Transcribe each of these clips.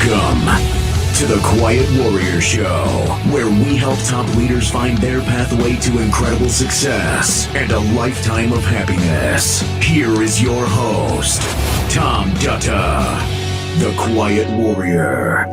Welcome to the Quiet Warrior Show, where we help top leaders find their pathway to incredible success and a lifetime of happiness. Here is your host, Tom Dutta, the Quiet Warrior.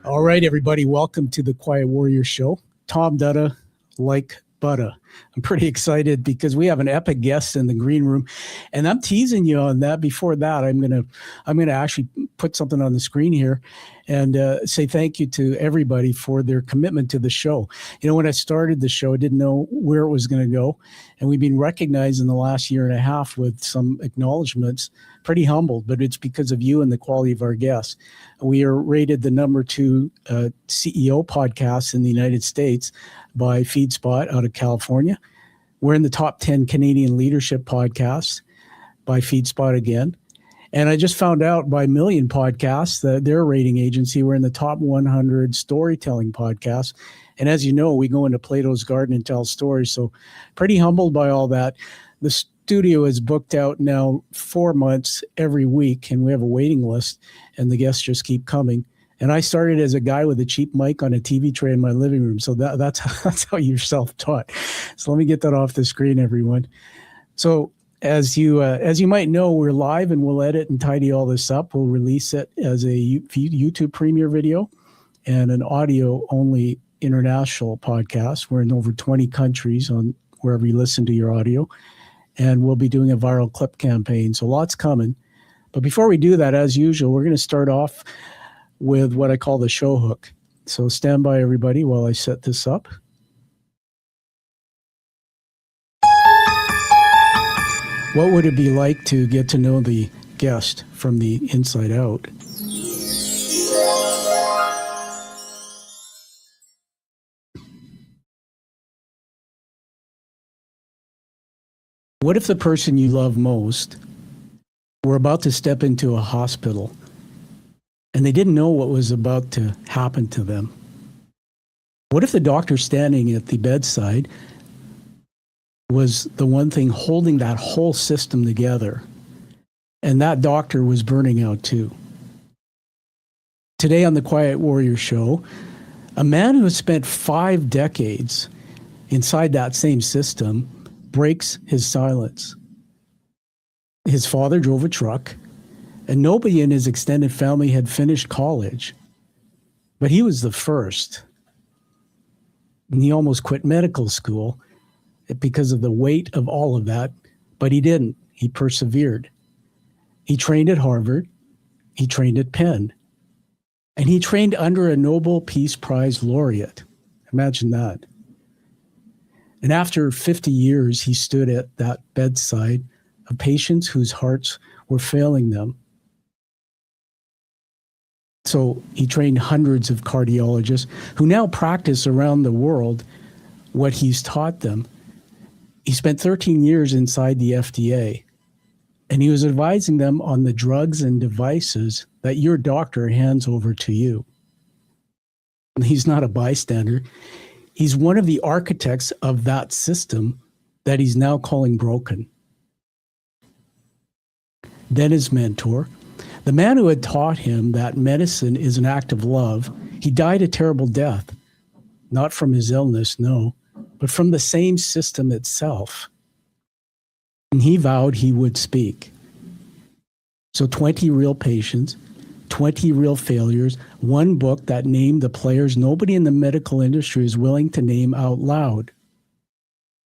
All right, everybody, welcome to the Quiet Warrior Show. Tom Dutta, like Butta. I'm pretty excited because we have an epic guest in the green room, and I'm teasing you on that. Before that, I'm gonna actually put something on the screen here and say thank you to everybody for their commitment to the show. You know, when I started the show, I didn't know where it was going to go, and we've been recognized in the last year and a half with some acknowledgments. Pretty humbled, but it's because of you and the quality of our guests. We are rated the #2 CEO podcast in the United States by FeedSpot out of California. We're in the top 10 Canadian leadership podcasts by FeedSpot again. And I just found out by Million Podcasts, their rating agency, we're in the top 100 storytelling podcasts. And as you know, we go into Plato's Garden and tell stories. So pretty humbled by all that. The studio is booked out now 4 months every week, and we have a waiting list, and the guests just keep coming. And I started as a guy with a cheap mic on a TV tray in my living room. So that's how you're self-taught. So let me get that off the screen, everyone. So as you might know, we're live, and we'll edit and tidy all this up. We'll release it as a YouTube premiere video and an audio-only international podcast. We're in over 20 countries on wherever you listen to your audio. And we'll be doing a viral clip campaign. So lots coming. But before we do that, as usual, we're going to start off with what I call the show hook. So stand by, everybody, while I set this up. What would it be like to get to know the guest from the inside out? What if the person you love most were about to step into a hospital and they didn't know what was about to happen to them? What if the doctor standing at the bedside was the one thing holding that whole system together, and that doctor was burning out too? Today on the Quiet Warrior Show, a man who has spent 5 decades inside that same system breaks his silence. His father drove a truck, and nobody in his extended family had finished college. But he was the first. And he almost quit medical school because of the weight of all of that, but he didn't. He persevered. He trained at Harvard. He trained at Penn. And he trained under a Nobel Peace Prize laureate. Imagine that. And after 50 years, he stood at that bedside of patients whose hearts were failing them. So he trained hundreds of cardiologists who now practice around the world what he's taught them. He spent 13 years inside the FDA, and he was advising them on the drugs and devices that your doctor hands over to you. And he's not a bystander. He's one of the architects of that system that he's now calling broken. Then his mentor, the man who had taught him that medicine is an act of love, he died a terrible death. Not from his illness, no, but from the same system itself. And he vowed he would speak. So 20 real patients, 20 real failures, one book that named the players nobody in the medical industry is willing to name out loud.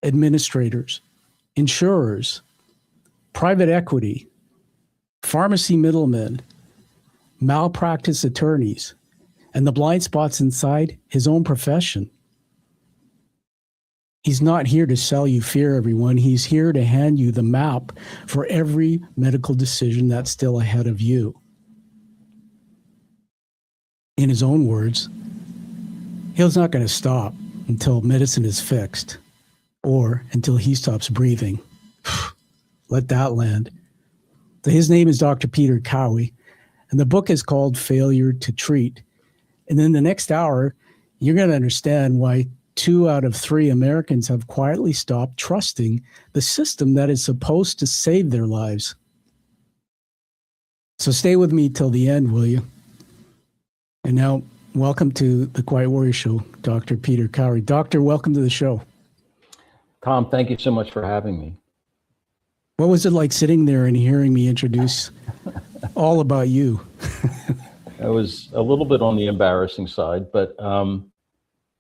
Administrators, insurers, private equity, pharmacy middlemen, malpractice attorneys, and the blind spots inside his own profession. He's not here to sell you fear, everyone. He's here to hand you the map for every medical decision that's still ahead of you. In his own words, he's not going to stop until medicine is fixed or until he stops breathing. Let that land. So his name is Dr. Peter Kowey, and the book is called Failure to Treat. And then the next hour, you're going to understand why 2 out of 3 Americans have quietly stopped trusting the system that is supposed to save their lives. So stay with me till the end, will you? And now, welcome to the Quiet Warrior Show, Dr. Peter Kowey. Doctor, welcome to the show. Tom, thank you so much for having me. What was it like sitting there and hearing me introduce all about you? It was a little bit on the embarrassing side, but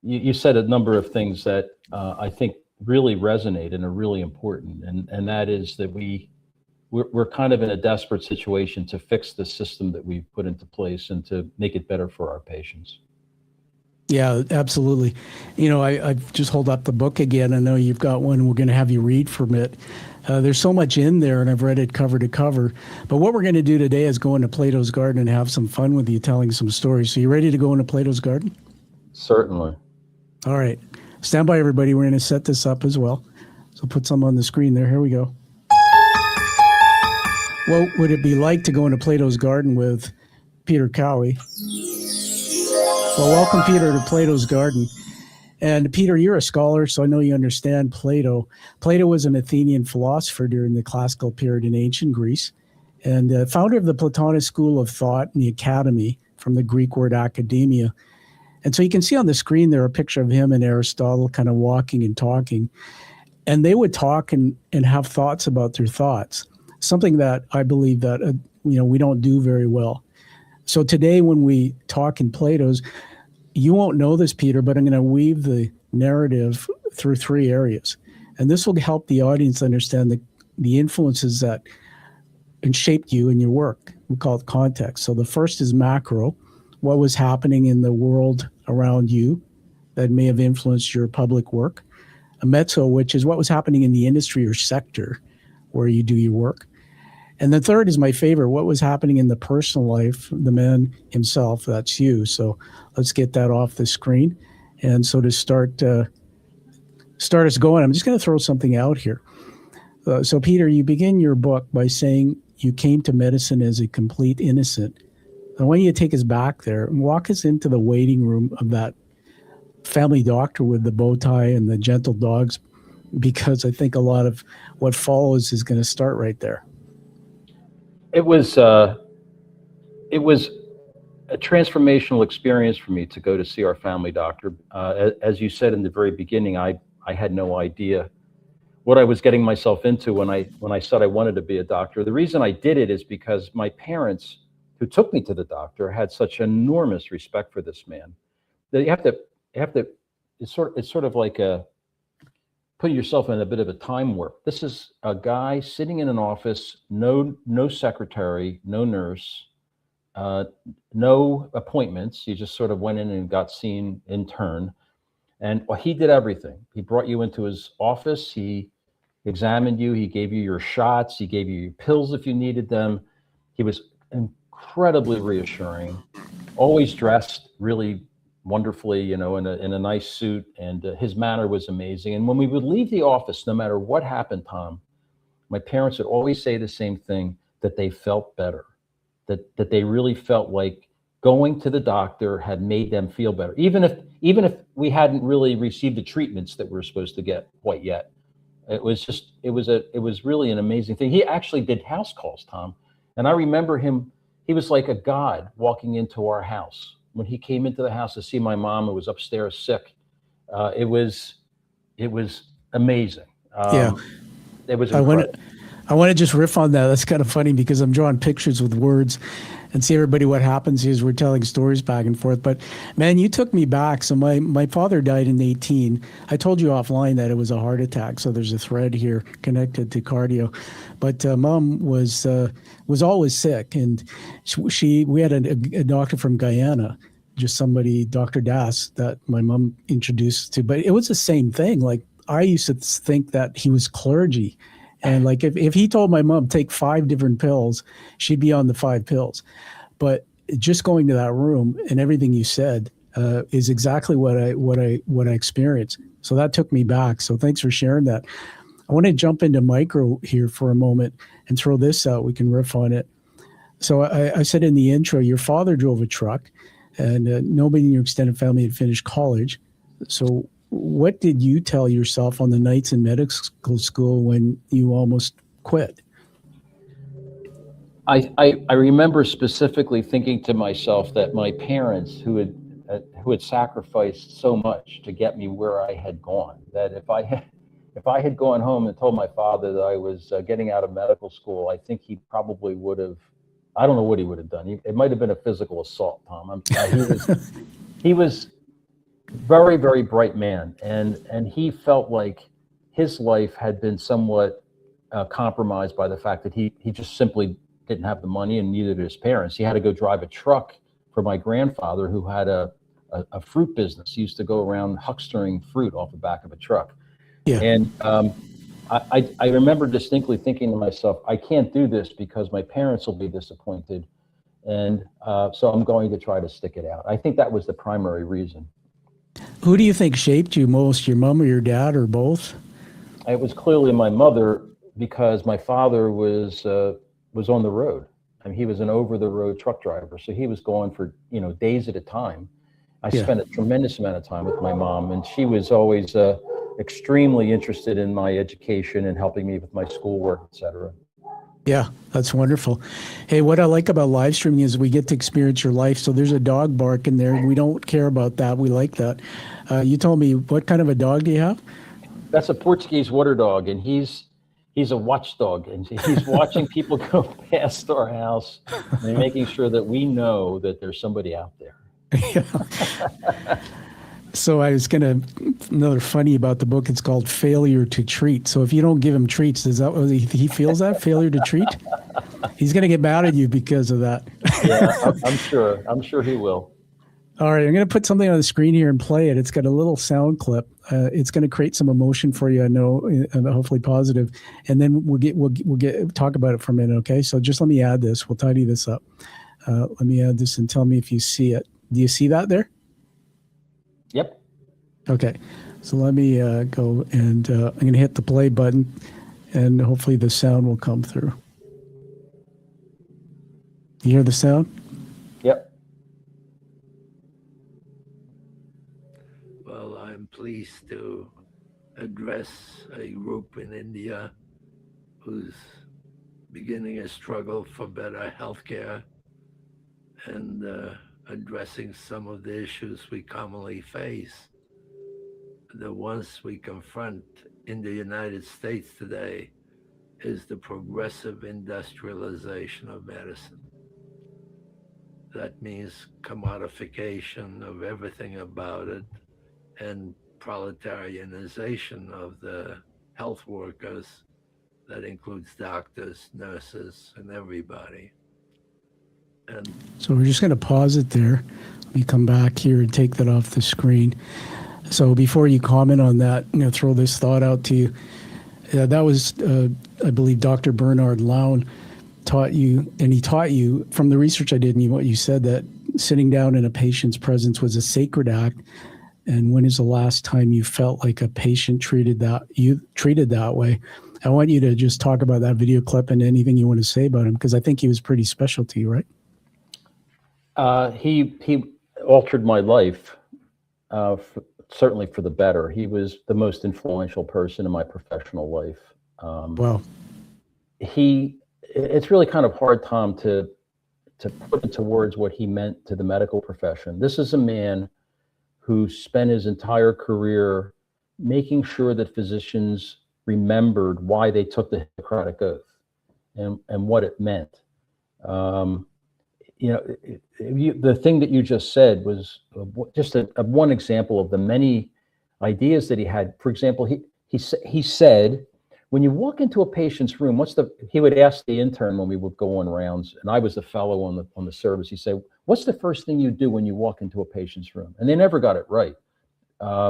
you said a number of things that I think really resonate and are really important. And that is that we're kind of in a desperate situation to fix the system that we've put into place and to make it better for our patients. Yeah, absolutely. I've just hold up the book again. I know you've got one. We're going to have you read from it. There's so much in there, and I've read it cover to cover. But what we're going to do today is go into Plato's Garden and have some fun with you, telling some stories. So you ready to go into Plato's Garden? Certainly. All right. Stand by, everybody. We're going to set this up as well. So put some on the screen there. Here we go. What would it be like to go into Plato's Garden with Peter Kowey? Well, welcome, Peter, to Plato's Garden. And Peter, you're a scholar, so I know you understand Plato. Plato was an Athenian philosopher during the classical period in ancient Greece, and founder of the Platonic school of thought and the academy, from the Greek word academia. And so you can see on the screen there a picture of him and Aristotle kind of walking and talking. And they would talk and have thoughts about their thoughts, something that I believe that we don't do very well. So today when we talk in Plato's, you won't know this, Peter, but I'm going to weave the narrative through three areas. And this will help the audience understand the influences that shaped you in your work. We call it context. So the first is macro, what was happening in the world around you that may have influenced your public work. A mezzo, which is what was happening in the industry or sector where you do your work. And the third is my favorite, what was happening in the personal life, the man himself, that's you. So let's get that off the screen. And so to start us going, I'm just going to throw something out here. So Peter, you begin your book by saying you came to medicine as a complete innocent. I want you to take us back there and walk us into the waiting room of that family doctor with the bow tie and the gentle dogs, because I think a lot of what follows is going to start right there. It was a transformational experience for me to go to see our family doctor. As you said in the very beginning, I had no idea what I was getting myself into when I said I wanted to be a doctor. The reason I did it is because my parents, who took me to the doctor, had such enormous respect for this man that you have to. It's sort of like put yourself in a bit of a time warp. This is a guy sitting in an office, no secretary, no nurse, no appointments. You just sort of went in and got seen in turn. And he did everything. He brought you into his office. He examined you. He gave you your shots. He gave you your pills if you needed them. He was incredibly reassuring, always dressed really wonderfully, in a nice suit, and his manner was amazing. And when we would leave the office, no matter what happened, Tom, my parents would always say the same thing, that they felt better, that they really felt like going to the doctor had made them feel better, even if we hadn't really received the treatments that we were supposed to get quite yet. It was really an amazing thing. He actually did house calls, Tom, and I remember him. He was like a god walking into our house. When he came into the house to see my mom, who was upstairs sick, it was amazing. Yeah, it was incredible. I want to just riff on that. That's kind of funny because I'm drawing pictures with words, and see everybody what happens is we're telling stories back and forth. But man, you took me back. So my father died in 18. I told you offline that it was a heart attack. So there's a thread here connected to cardio. But mom was always sick, and we had a doctor from Guyana, just somebody, Dr. Das, that my mom introduced to. But it was the same thing. Like I used to think that he was clergy. And like if he told my mom take 5 different pills, she'd be on the 5 pills. But just going to that room and everything you said is exactly what I experienced. So that took me back. So thanks for sharing that. I want to jump into micro here for a moment and throw this out. We can riff on it. So I said in the intro, your father drove a truck, and nobody in your extended family had finished college. So what did you tell yourself on the nights in medical school when you almost quit? I remember specifically thinking to myself that my parents, who had sacrificed so much to get me where I had gone, that if I had gone home and told my father that I was getting out of medical school, I think he probably would have. I don't know what he would have done. It might have been a physical assault, Tom. He was very, very bright man, and he felt like his life had been somewhat compromised by the fact that he just simply didn't have the money, and neither did his parents. He had to go drive a truck for my grandfather, who had a fruit business. He used to go around huckstering fruit off the back of a truck. Yeah. And I remember distinctly thinking to myself, I can't do this because my parents will be disappointed. And so I'm going to try to stick it out. I think that was the primary reason. Who do you think shaped you most, your mom or your dad, or both? It was clearly my mother, because my father was on the road. I mean, he was an over-the-road truck driver, so he was gone for days at a time. I spent a tremendous amount of time with my mom, and she was always extremely interested in my education and helping me with my schoolwork, etc. Yeah, that's wonderful. Hey, what I like about live streaming is we get to experience your life. So there's a dog barking there. We don't care about that. We like that. You told me, what kind of a dog do you have? That's a Portuguese water dog, and he's a watchdog, and he's watching people go past our house and making sure that we know that there's somebody out there. So I was another funny about the book, it's called Failure to Treat. So if you don't give him treats, is that what he feels, that failure to treat? He's going to get mad at you because of that. Yeah, I'm sure he will. All right, I'm going to put something on the screen here and play it. It's got a little sound clip. It's going to create some emotion for you, I know, hopefully positive. And then we'll talk about it for a minute, okay? So just let me add this. We'll tidy this up. Let me add this and tell me if you see it. Do you see that there? Yep. Okay, so let me go and I'm going to hit the play button, and hopefully the sound will come through. You hear the sound? Yep. Well, I'm pleased to address a group in India who's beginning a struggle for better health care and addressing some of the issues we commonly face. The ones we confront in the United States today is the progressive industrialization of medicine. That means commodification of everything about it and proletarianization of the health workers. That includes doctors, nurses, and everybody. And so we're just going to pause it there. Let me come back here and take that off the screen. So before you comment on that, I'm going to throw this thought out to you. That was, I believe, Dr. Bernard Lown taught you, and he taught you from the research I did and what you said, that sitting down in a patient's presence was a sacred act. And when is the last time you felt like a patient treated that way? I want you to just talk about that video clip and anything you want to say about him, because I think he was pretty special to you, right? He altered my life, certainly for the better. He was the most influential person in my professional life. Wow. It's really kind of hard, Tom, to put into words what he meant to the medical profession. This is a man who spent his entire career making sure that physicians remembered why they took the Hippocratic Oath and what it meant. The thing that you just said was just one example of the many ideas that he had. For example, he said, when you walk into a patient's room, he would ask the intern when we would go on rounds, and I was the fellow on the service. He'd say, what's the first thing you do when you walk into a patient's room? And they never got it right.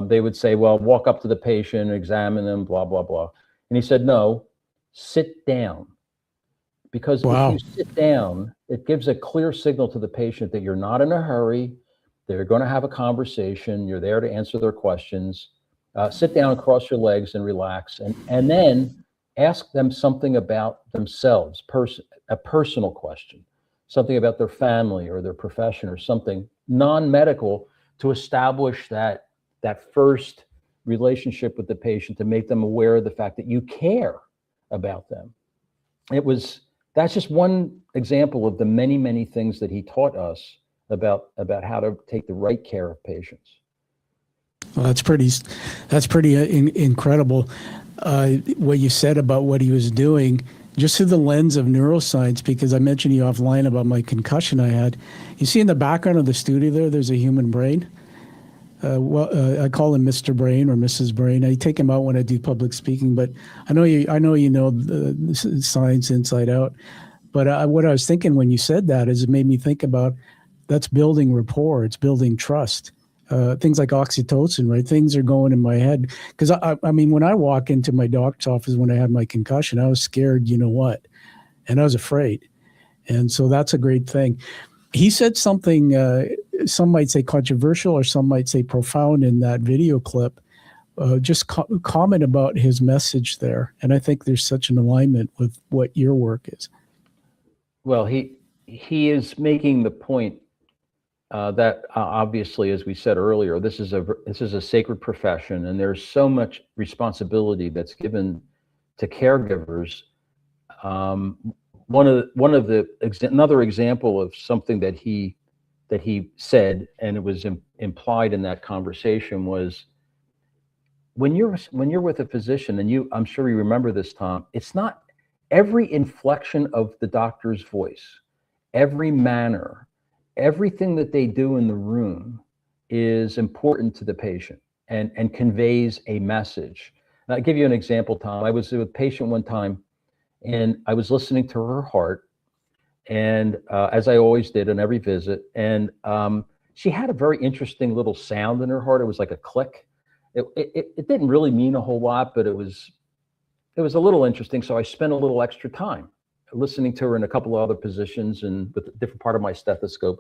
They would say, well, walk up to the patient, examine them, blah, blah, blah. And he said, no, sit down. Because Wow. If you sit down, it gives a clear signal to the patient that you're not in a hurry. They're going to have a conversation. You're there to answer their questions. Sit down, cross your legs, and relax. And then ask them something about themselves, a personal question, something about their family or their profession or something non-medical, to establish that first relationship with the patient, to make them aware of the fact that you care about them. that's just one example of the many, many things that he taught us about how to take the right care of patients. Well, that's pretty incredible. What you said about what he was doing, just through the lens of neuroscience, because I mentioned you offline about my concussion I had. You see in the background of the studio there's a human brain. I call him Mr. Brain or Mrs. Brain. I take him out when I do public speaking, but I know you know the science inside out. But what I was thinking when you said that is it made me think about that's building rapport. It's building trust. Things like oxytocin, right? Things are going in my head. Because I mean, when I walk into my doctor's office when I had my concussion, I was scared, you know what? And I was afraid. And so that's a great thing. He said something, some might say controversial or some might say profound in that video clip. Just comment about his message there. And I think there's such an alignment with what your work is. Well, he is making the point that obviously, as we said earlier, this is a sacred profession, and there's so much responsibility that's given to caregivers. Another example of something that he said, and it was implied in that conversation, was when you're with a physician, and I'm sure you remember this, Tom. It's not every inflection of the doctor's voice, every manner, everything that they do in the room is important to the patient and conveys a message. And I'll give you an example, Tom. I was with a patient one time, and I was listening to her heart, and as I always did on every visit, and she had a very interesting little sound in her heart. It was like a click. It didn't really mean a whole lot, but it was a little interesting. So I spent a little extra time listening to her in a couple of other positions and with a different part of my stethoscope.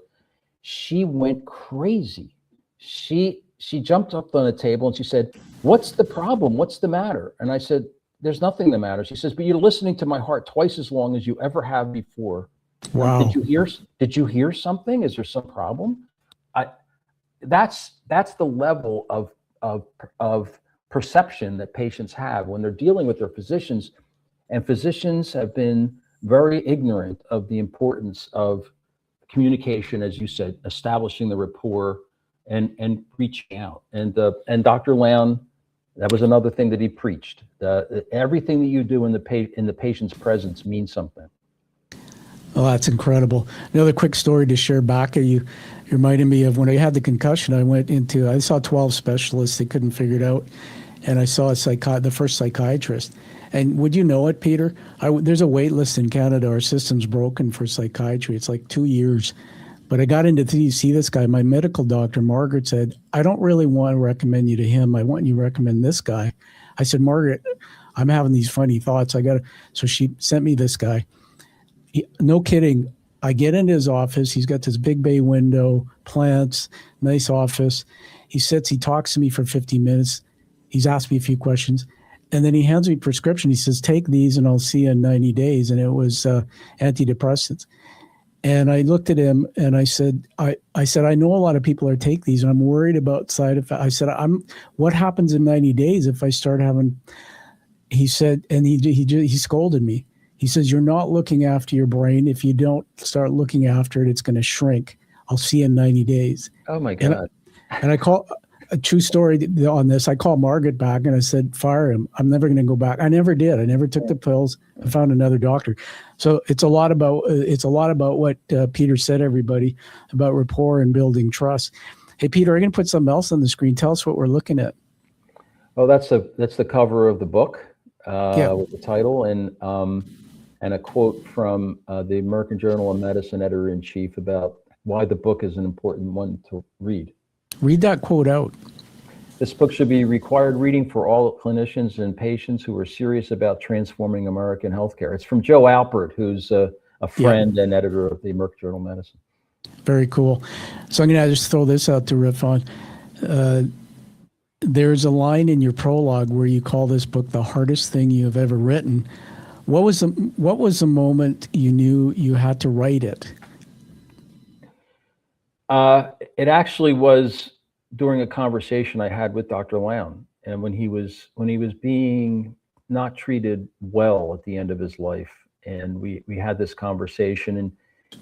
She went crazy. She jumped up on the table and she said, "What's the problem? What's the matter?" And I said, "There's nothing the matter." She says, "But you're listening to my heart twice as long as you ever have before. Wow. Did you hear something? Is there some problem?" That's the level of perception that patients have when they're dealing with their physicians, and physicians have been very ignorant of the importance of communication, as you said, establishing the rapport and reaching out. And Dr. Lown, that was another thing that he preached. Everything that you do in the patient's presence means something. Oh, that's incredible. Another quick story to share back. You reminded me of when I had the concussion, I saw 12 specialists. They couldn't figure it out. And I saw the first psychiatrist. And would you know it, Peter? There's a wait list in Canada. Our system's broken for psychiatry. It's like 2 years. But I got into see this guy. My medical doctor, Margaret, said, "I don't really want to recommend you to him. I want you to recommend this guy." I said, "Margaret, I'm having these funny thoughts. So she sent me this guy. No kidding. I get into his office. He's got this big bay window, plants, nice office. He talks to me for 15 minutes. He's asked me a few questions. And then he hands me a prescription. He says, "Take these and I'll see you in 90 days. And it was antidepressants. And I looked at him and I said, I know a lot of people take these and I'm worried about side effects. I said, what happens in 90 days if I start having, he said, and he scolded me. He says, "You're not looking after your brain. If you don't start looking after it, it's going to shrink. I'll see you in 90 days. Oh my God. And I call a true story on this. I called Margaret back and I said, "Fire him. I'm never going to go back." I never did. I never took the pills. I found another doctor. So it's a lot about what Peter said, everybody, about rapport and building trust. Hey, Peter, I'm going to put something else on the screen. Tell us what we're looking at. Oh, that's the cover of the book with the title and a quote from the American Journal of Medicine editor-in-chief about why the book is an important one to read. Read that quote out. "This book should be required reading for all clinicians and patients who are serious about transforming American healthcare." It's from Joe Alpert, who's a friend and editor of the American Journal of Medicine. Very cool. So I'm going to just throw this out to riff on. There's a line in your prologue where you call this book the hardest thing you have ever written. What was the moment you knew you had to write it? It actually was during a conversation I had with Dr. Lown, and when he was being not treated well at the end of his life, and we had this conversation, and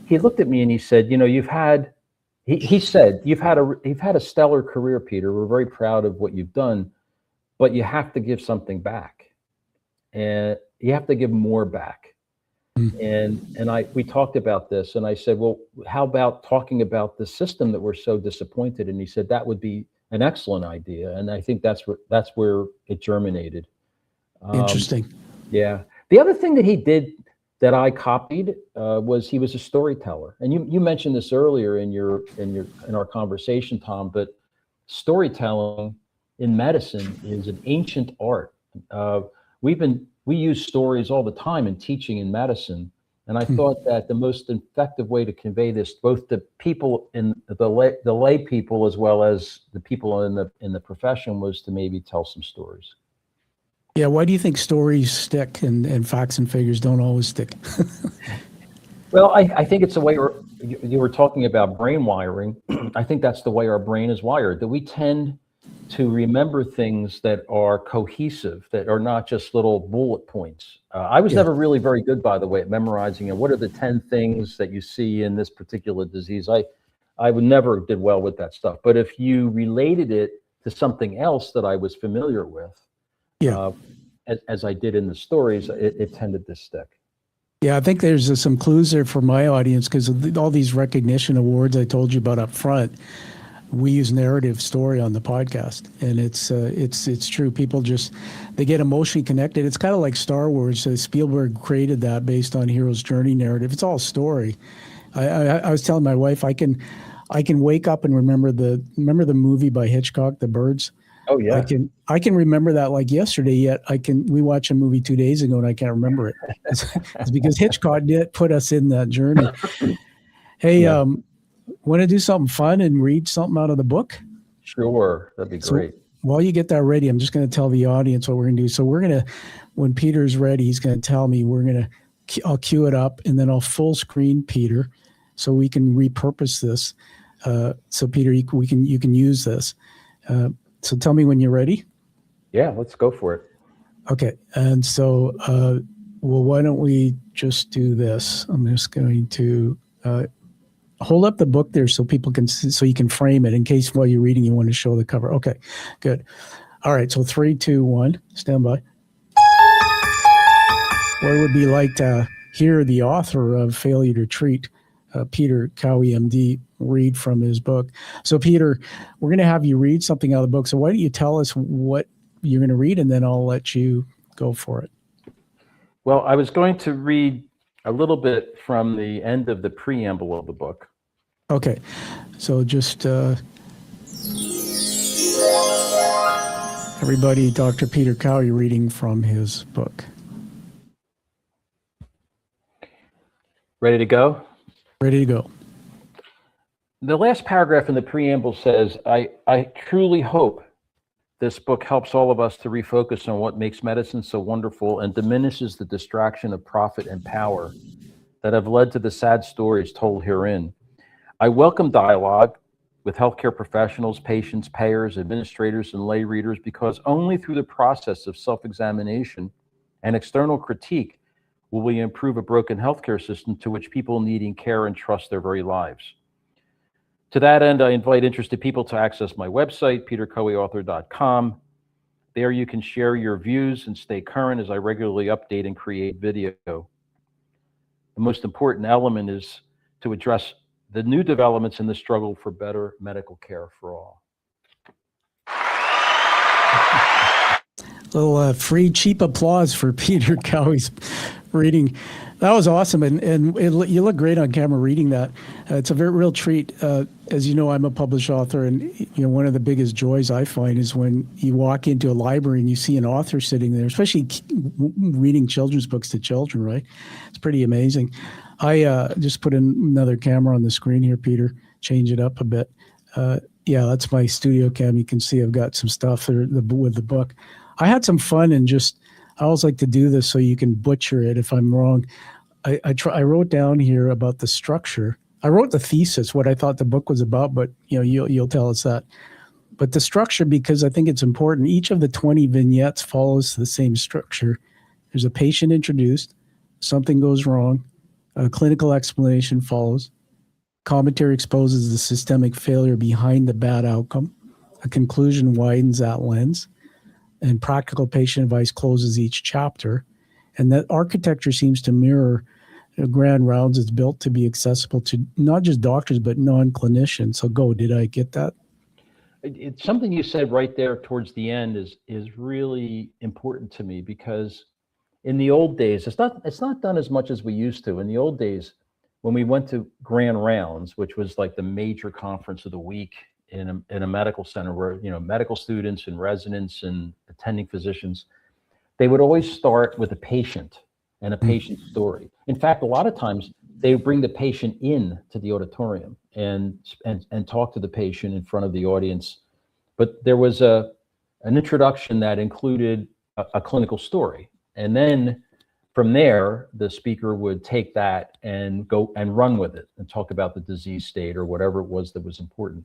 he looked at me and he said, he said, you've had a stellar career, Peter. We're very proud of what you've done, but you have to give something back, and you have to give more back. And we talked about this, and I said, well, how about talking about the system that we're so disappointed? And he said that would be an excellent idea, and I think that's where it germinated. Interesting. Yeah. The other thing that he did that I copied was he was a storyteller, and you mentioned this earlier in our conversation, Tom. But storytelling in medicine is an ancient art. We use stories all the time in teaching in medicine, and I thought that the most effective way to convey this, both to people in the lay people as well as the people in the profession, was to maybe tell some stories. Yeah, why do you think stories stick and facts and figures don't always stick? Well, I think it's the way you were talking about brain wiring. I think that's the way our brain is wired, that we tend to remember things that are cohesive, that are not just little bullet points. I was never really very good, by the way, at memorizing what are the 10 things that you see in this particular disease. I would never did well with that stuff. But if you related it to something else that I was familiar with, as I did in the stories, it tended to stick. Yeah, I think there's some clues there for my audience, because all these recognition awards I told you about up front, we use narrative story on the podcast, and it's true. People they get emotionally connected. It's kind of like Star Wars. Spielberg created that based on hero's journey narrative. It's all story. I was telling my wife I can wake up and remember the movie by Hitchcock, The Birds. Oh yeah. I can remember that like yesterday, yet we watched a movie 2 days ago and I can't remember it. It's because Hitchcock did put us in that journey. Hey, want to do something fun and read something out of the book? Sure, that'd be great. So while you get that ready, I'm just going to tell the audience what we're going to do. So when Peter's ready, he's going to tell me, I'll cue it up, and then I'll full screen Peter so we can repurpose this. So Peter, you can use this. So tell me when you're ready. Yeah, let's go for it. Okay. And so, why don't we just do this? I'm just going to hold up the book there so people can see, so you can frame it in case while you're reading you want to show the cover. Okay, good. All right. So 3, 2, 1, stand by. What it would be like to hear the author of Failure to Treat, Peter Kowey, MD, read from his book. So Peter, we're going to have you read something out of the book. So why don't you tell us what you're going to read, and then I'll let you go for it. Well, I was going to read a little bit from the end of the preamble of the book. Okay. So just everybody, Dr. Peter Kowey reading from his book. Ready to go? Ready to go. The last paragraph in the preamble says, I truly hope this book helps all of us to refocus on what makes medicine so wonderful and diminishes the distraction of profit and power that have led to the sad stories told herein. I welcome dialogue with healthcare professionals, patients, payers, administrators, and lay readers, because only through the process of self-examination and external critique will we improve a broken healthcare system to which people needing care and trust their very lives. To that end, I invite interested people to access my website, peterkoweyauthor.com. There you can share your views and stay current as I regularly update and create video. The most important element is to address the new developments in the struggle for better medical care for all. Little free, cheap applause for Peter Kowey's reading. That was awesome, and you look great on camera reading that. It's a very real treat. As you know, I'm a published author, and one of the biggest joys I find is when you walk into a library and you see an author sitting there, especially reading children's books to children. Right? It's pretty amazing. I just put another camera on the screen here, Peter. Change it up a bit. Yeah, that's my studio cam. You can see I've got some stuff there with the book. I had some fun and I always like to do this so you can butcher it if I'm wrong. I wrote down here about the structure. I wrote the thesis, what I thought the book was about, but you'll tell us that. But the structure, because I think it's important, each of the 20 vignettes follows the same structure. There's a patient introduced, something goes wrong, a clinical explanation follows, commentary exposes the systemic failure behind the bad outcome, a conclusion widens that lens, and practical patient advice closes each chapter. And that architecture seems to mirror Grand Rounds is built to be accessible to not just doctors, but non-clinicians. So did I get that? It's something you said right there towards the end is really important to me, because in the old days, it's not done as much as we used to. In the old days, when we went to Grand Rounds, which was like the major conference of the week in a medical center where, medical students and residents and attending physicians, they would always start with a patient and a patient story. In fact, a lot of times they would bring the patient in to the auditorium and talk to the patient in front of the audience. But there was an introduction that included a clinical story. And then from there, the speaker would take that and go and run with it and talk about the disease state or whatever it was that was important.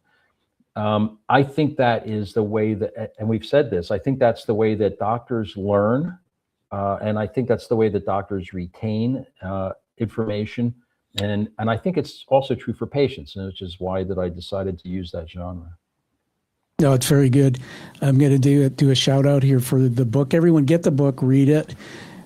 I think that is the way that, and we've said this, I think that's the way that doctors learn. And I think that's the way that doctors retain information. And I think it's also true for patients, which is why that I decided to use that genre. No, it's very good. I'm going to do a shout out here for the book. Everyone get the book, read it.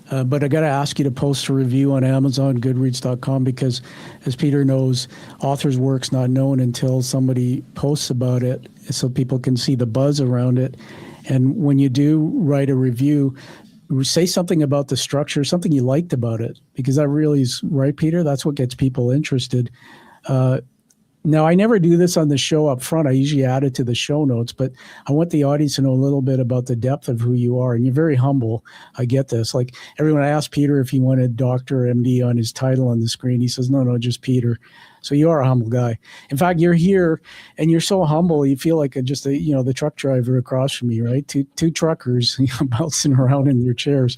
But I got to ask you to post a review on Amazon, Goodreads.com, because as Peter knows, author's work's not known until somebody posts about it, so people can see the buzz around it. And when you do write a review, say something about the structure, something you liked about it, because that really is right, Peter. That's what gets people interested. Now, I never do this on the show up front. I usually add it to the show notes, but I want the audience to know a little bit about the depth of who you are. And you're very humble. I get this. Like everyone, I asked Peter if he wanted Dr. MD on his title on the screen. He says, no, just Peter. So you are a humble guy. In fact, you're here and you're so humble. You feel like the truck driver across from me, right? Two truckers bouncing around in their chairs.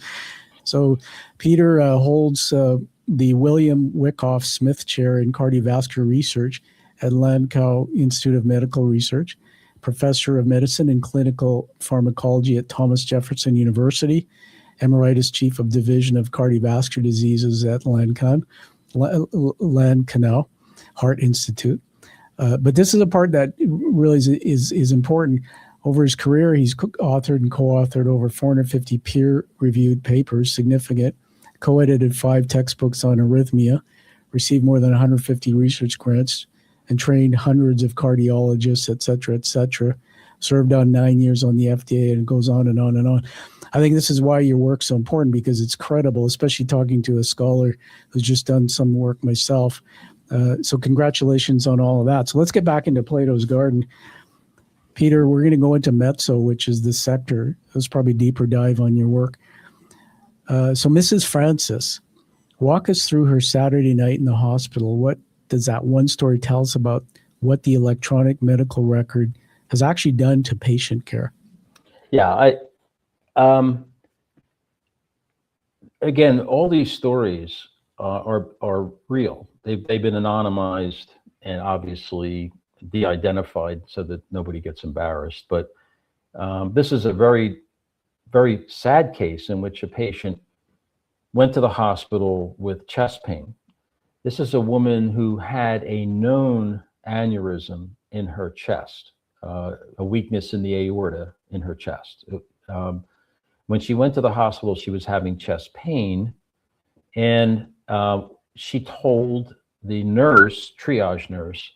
So Peter holds the William Wyckoff Smith Chair in Cardiovascular Research at Lankow Institute of Medical Research, professor of medicine and clinical pharmacology at Thomas Jefferson University, emeritus chief of division of cardiovascular diseases at Lankow Heart Institute. But this is a part that really is important. Over his career, he's authored and co-authored over 450 peer-reviewed papers, significant, co-edited 5 textbooks on arrhythmia, received more than 150 research grants, and trained hundreds of cardiologists, et cetera, served on 9 years on the FDA, and it goes on and on and on. I think this is why your work's so important, because it's credible, especially talking to a scholar who's just done some work myself. So congratulations on all of that. So let's get back into Plato's Garden. Peter, we're going to go into Mezzo, which is the sector. That's probably a deeper dive on your work. So Mrs. Francis, walk us through her Saturday night in the hospital. What does that one story tell us about what the electronic medical record has actually done to patient care? Yeah, again, all these stories are real. They've been anonymized and obviously de-identified so that nobody gets embarrassed. But this is a very, very sad case in which a patient went to the hospital with chest pain. This is a woman who had a known aneurysm in her chest, a weakness in the aorta in her chest. When she went to the hospital, she was having chest pain, and she told the nurse, triage nurse,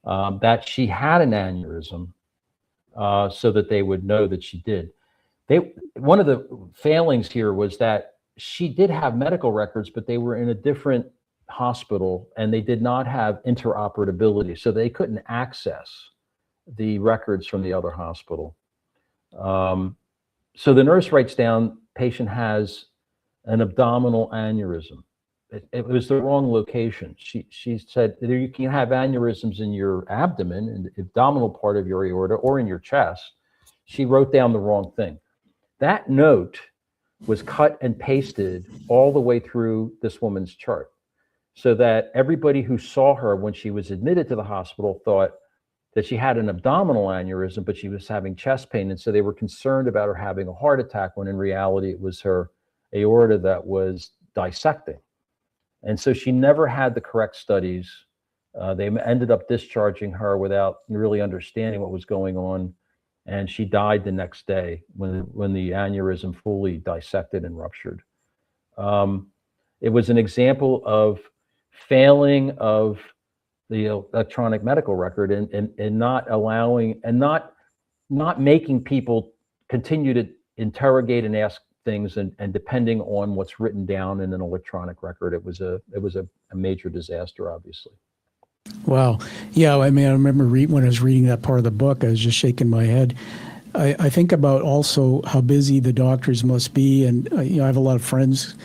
that she had an aneurysm so that they would know that she did. One of the failings here was that she did have medical records, but they were in a different hospital and they did not have interoperability, so they couldn't access the records from the other hospital. So the nurse writes down, patient has an abdominal aneurysm. It was the wrong location. She said, you can have aneurysms in your abdomen, in the abdominal part of your aorta, or in your chest. She wrote down the wrong thing. That note was cut and pasted all the way through this woman's chart, so that everybody who saw her when she was admitted to the hospital thought that she had an abdominal aneurysm, but she was having chest pain. And so they were concerned about her having a heart attack, when in reality it was her aorta that was dissecting. And so she never had the correct studies. They ended up discharging her without really understanding what was going on. And she died the next day when the aneurysm fully dissected and ruptured. It was an example of failing of the electronic medical record and not allowing and not making people continue to interrogate and ask things and depending on what's written down in an electronic record. It was a major disaster, obviously. Wow. Yeah, I mean, I remember when I was reading that part of the book, I was just shaking my head. I think about also how busy the doctors must be. And, I have a lot of friends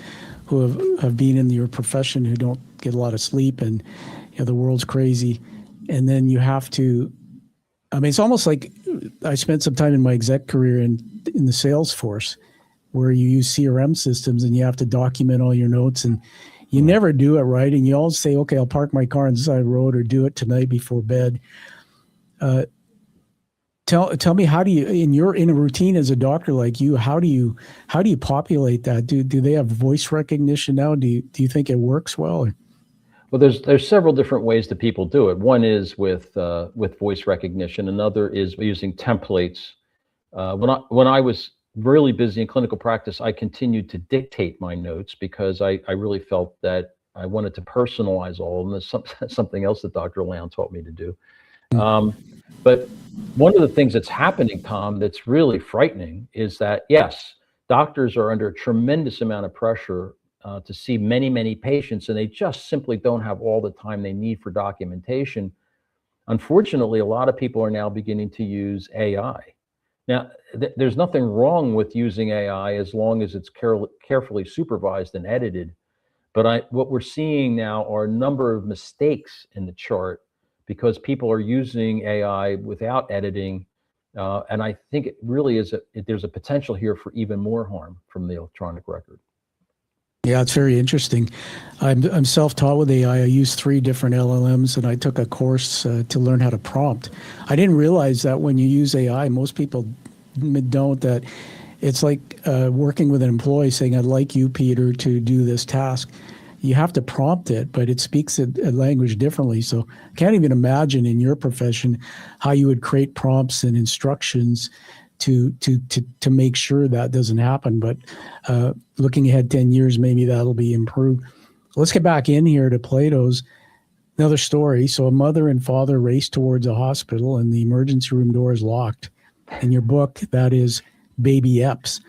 who have been in your profession who don't get a lot of sleep, and, the world's crazy. And then you have to, I mean, it's almost like I spent some time in my exec career in the sales force where you use CRM systems and you have to document all your notes, and you never do it right. And you always say, okay, I'll park my car on the side of the road or do it tonight before bed. Tell me, how do you, in a routine as a doctor like you, how do you populate that? Do they have voice recognition now? Do you think it works well? Well, there's several different ways that people do it. One is with voice recognition. Another is using templates. When I was really busy in clinical practice, I continued to dictate my notes because I really felt that I wanted to personalize all of them. That's something else that Dr. Lown taught me to do. But one of the things that's happening, Tom, that's really frightening is that, yes, doctors are under a tremendous amount of pressure to see many, many patients, and they just simply don't have all the time they need for documentation. Unfortunately, a lot of people are now beginning to use AI. Now, there's nothing wrong with using AI as long as it's carefully supervised and edited. But what we're seeing now are a number of mistakes in the chart because people are using AI without editing. And I think it really is there's a potential here for even more harm from the electronic record. Yeah, it's very interesting. I'm self-taught with AI. I use 3 different LLMs, and I took a course to learn how to prompt. I didn't realize that when you use AI, most people don't, that it's like working with an employee saying, I'd like you, Peter, to do this task. You have to prompt it, but it speaks a language differently. So I can't even imagine in your profession how you would create prompts and instructions to make sure that doesn't happen. But looking ahead 10 years, maybe that'll be improved. Let's get back in here to Plato's. Another story. So a mother and father race towards a hospital and the emergency room door is locked. In your book, that is Baby Epps.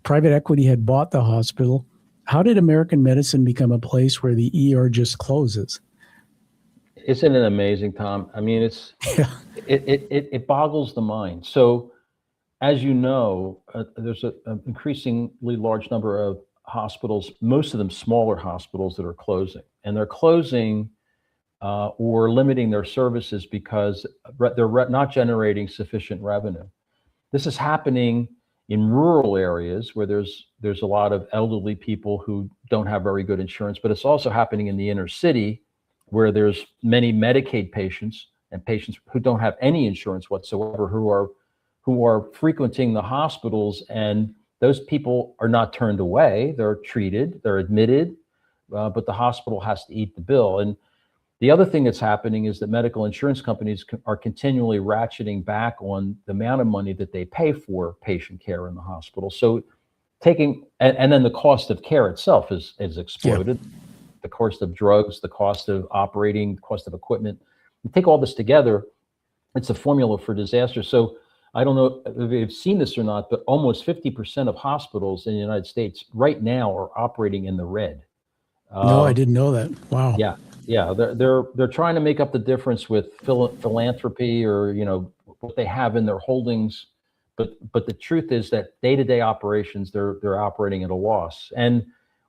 Private equity had bought the hospital. How did American medicine become a place where the ER just closes? Isn't it amazing, Tom? I mean, it boggles the mind. So, as you know, there's an increasingly large number of hospitals, most of them smaller hospitals, that are closing. And they're closing or limiting their services because they're not generating sufficient revenue. This is happening in rural areas where there's a lot of elderly people who don't have very good insurance, but it's also happening in the inner city where there's many Medicaid patients and patients who don't have any insurance whatsoever who are frequenting the hospitals, and those people are not turned away. They're treated, they're admitted, but the hospital has to eat the bill. And the other thing that's happening is that medical insurance companies are continually ratcheting back on the amount of money that they pay for patient care in the hospital. So and then the cost of care itself is exploded. Yeah. The cost of drugs, the cost of operating, the cost of equipment. You take all this together, it's a formula for disaster. So I don't know if you've seen this or not, but almost 50% of hospitals in the United States right now are operating in the red. No, I didn't know that. Wow. Yeah, they're trying to make up the difference with philanthropy or what they have in their holdings, but the truth is that day-to-day operations they're operating at a loss, and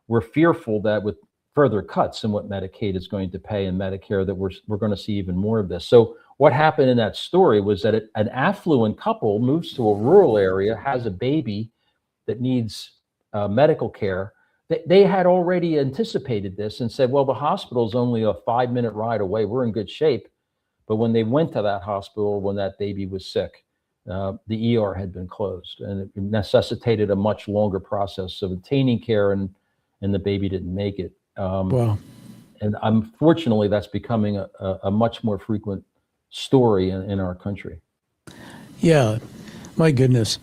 we're fearful that with further cuts in what Medicaid is going to pay and Medicare that we're going to see even more of this. So what happened in that story was that an affluent couple moves to a rural area, has a baby that needs medical care. They had already anticipated this and said, well, the hospital's only a 5-minute ride away. We're in good shape. But when they went to that hospital, when that baby was sick, the ER had been closed, and it necessitated a much longer process of obtaining care, and the baby didn't make it. Wow. And unfortunately, that's becoming a much more frequent story in our country. Yeah, my goodness.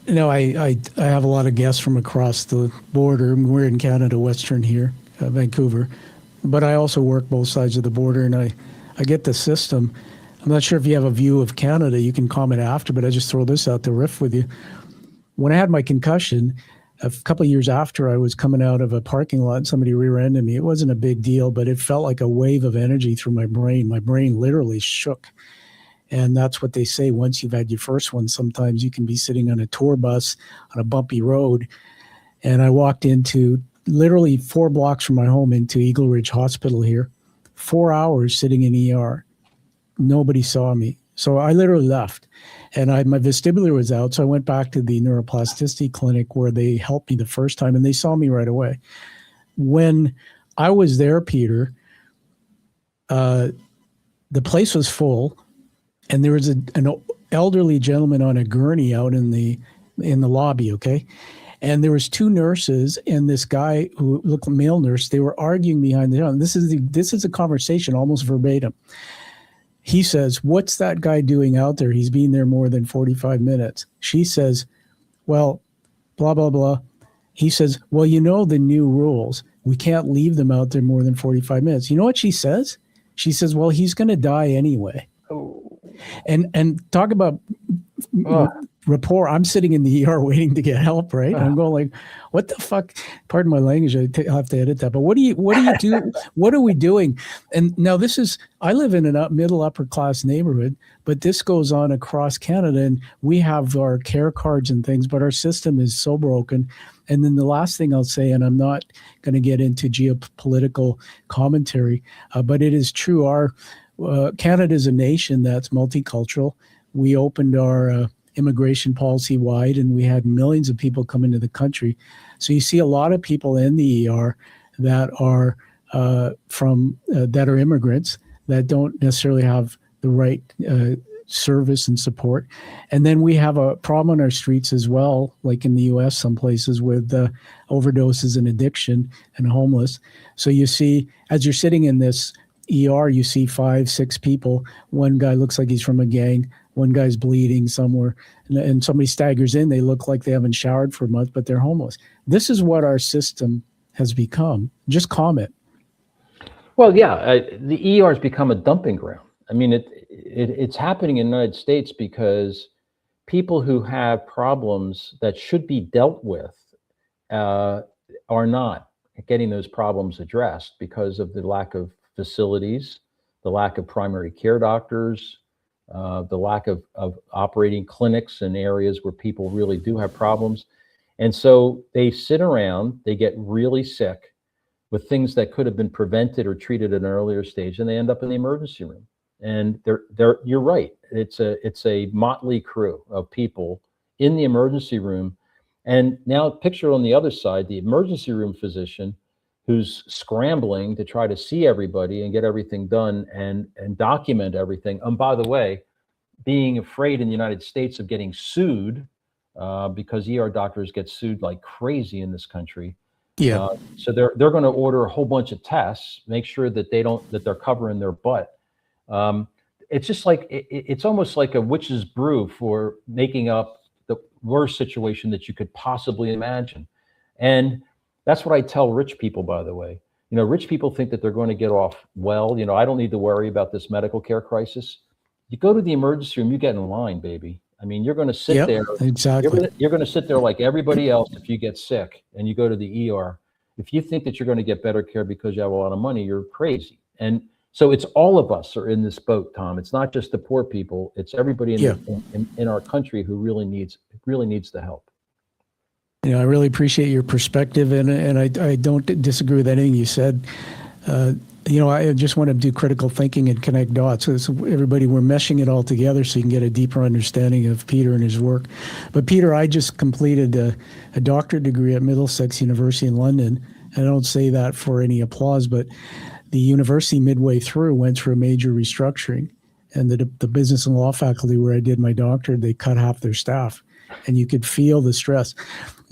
I have a lot of guests from across the border. We're in Canada, Western here, Vancouver. But I also work both sides of the border, and I get the system. I'm not sure if you have a view of Canada. You can comment after, but I just throw this out to riff with you. When I had my concussion, a couple of years after, I was coming out of a parking lot and somebody rear-ended me. It wasn't a big deal, but it felt like a wave of energy through my brain. My brain literally shook. And that's what they say. Once you've had your first one, sometimes you can be sitting on a tour bus on a bumpy road. And I walked into literally 4 blocks from my home into Eagle Ridge Hospital here, 4 hours sitting in ER. Nobody saw me. So I literally left. And my vestibular was out. So I went back to the neuroplasticity clinic where they helped me the first time, and they saw me right away. When I was there, Peter, the place was full. And there was an elderly gentleman on a gurney out in the lobby, okay? And there was 2 nurses and this guy who looked a male nurse. They were arguing behind the counter. This is a conversation almost verbatim. He says, "What's that guy doing out there? He's been there more than 45 minutes." She says, "Well, blah, blah, blah." He says, "Well, you know the new rules. We can't leave them out there more than 45 minutes." You know what she says? She says, "Well, he's going to die anyway." And talk about rapport. I'm sitting in the ER waiting to get help, right? I'm going like, what the fuck? Pardon my language. I'll have to edit that. But what do you do? What are we doing? And now I live in a middle upper class neighborhood, but this goes on across Canada, and we have our care cards and things, but our system is so broken. And then the last thing I'll say, and I'm not going to get into geopolitical commentary, but it is true. Canada is a nation that's multicultural. We opened our immigration policy wide, and we had millions of people come into the country. So you see a lot of people in the ER that are that are immigrants that don't necessarily have the right service and support. And then we have a problem on our streets as well, like in the U.S. some places with overdoses and addiction and homeless. So you see, as you're sitting in this ER, you see 5, 6 people. One guy looks like he's from a gang. One guy's bleeding somewhere, and somebody staggers in. They look like they haven't showered for a month, but they're homeless. This is what our system has become. Just comment. Well, yeah, the ER has become a dumping ground. I mean, it's happening in the United States because people who have problems that should be dealt with are not getting those problems addressed because of the lack of facilities, the lack of primary care doctors, the lack of operating clinics in areas where people really do have problems. And so they sit around, they get really sick with things that could have been prevented or treated at an earlier stage, and they end up in the emergency room. And you're right. It's a motley crew of people in the emergency room. And now picture on the other side, the emergency room physician who's scrambling to try to see everybody and get everything done and document everything. And by the way, being afraid in the United States of getting sued because ER doctors get sued like crazy in this country. Yeah. So they're going to order a whole bunch of tests, make sure that they're covering their butt. It's just like it's almost like a witch's brew for making up the worst situation that you could possibly imagine. And that's what I tell rich people, by the way. You know, rich people think that they're going to get off well. You know, I don't need to worry about this medical care crisis. You go to the emergency room, you get in line, baby. I mean, you're going to sit there. Exactly. You're going to sit there like everybody else if you get sick and you go to the ER. If you think that you're going to get better care because you have a lot of money, you're crazy. And so it's all of us are in this boat, Tom. It's not just the poor people. It's everybody in our country who really needs the help. You know, I really appreciate your perspective, and I don't disagree with anything you said. You know, I just want to do critical thinking and connect dots. So everybody, we're meshing it all together so you can get a deeper understanding of Peter and his work. But Peter, I just completed a doctorate degree at Middlesex University in London. And I don't say that for any applause, but the university midway through went through a major restructuring. And the business and law faculty where I did my doctorate, they cut half their staff. And you could feel the stress.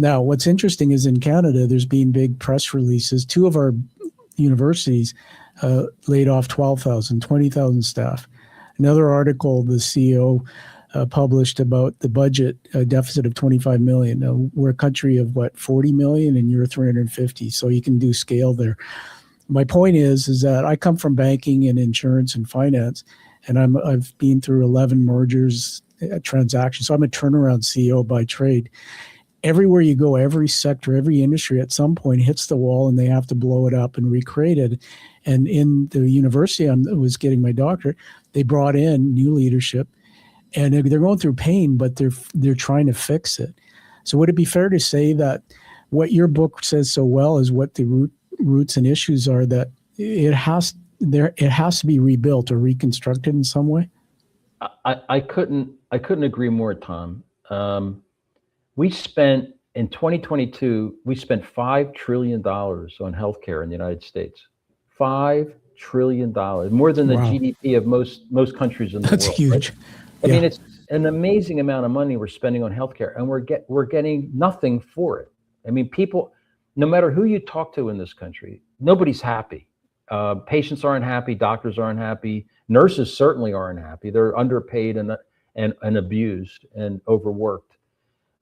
Now, what's interesting is in Canada, there's been big press releases. Two of our universities laid off 12,000, 20,000 staff. Another article the CEO published about the budget deficit of 25 million. Now, we're a country of 40 million, and you're 350, so you can do scale there. My point is that I come from banking and insurance and finance, and I've been through 11 mergers, transactions. So I'm a turnaround CEO by trade. Everywhere you go, every sector, every industry at some point hits the wall, and they have to blow it up and recreate it. And in the university I was getting my doctorate, they brought in new leadership, and they're going through pain, but they're trying to fix it. So would it be fair to say that what your book says so well is what the roots and issues are, that it has to be rebuilt or reconstructed in some way? I couldn't agree more, Tom. We spent in 2022, we spent $5 trillion on healthcare in the United States. $5 trillion, more than the GDP of most countries in the world. That's huge. Right? I mean, it's an amazing amount of money we're spending on healthcare, and we're getting nothing for it. I mean, people, no matter who you talk to in this country, nobody's happy. Patients aren't happy. Doctors aren't happy. Nurses certainly aren't happy. They're underpaid and abused and overworked.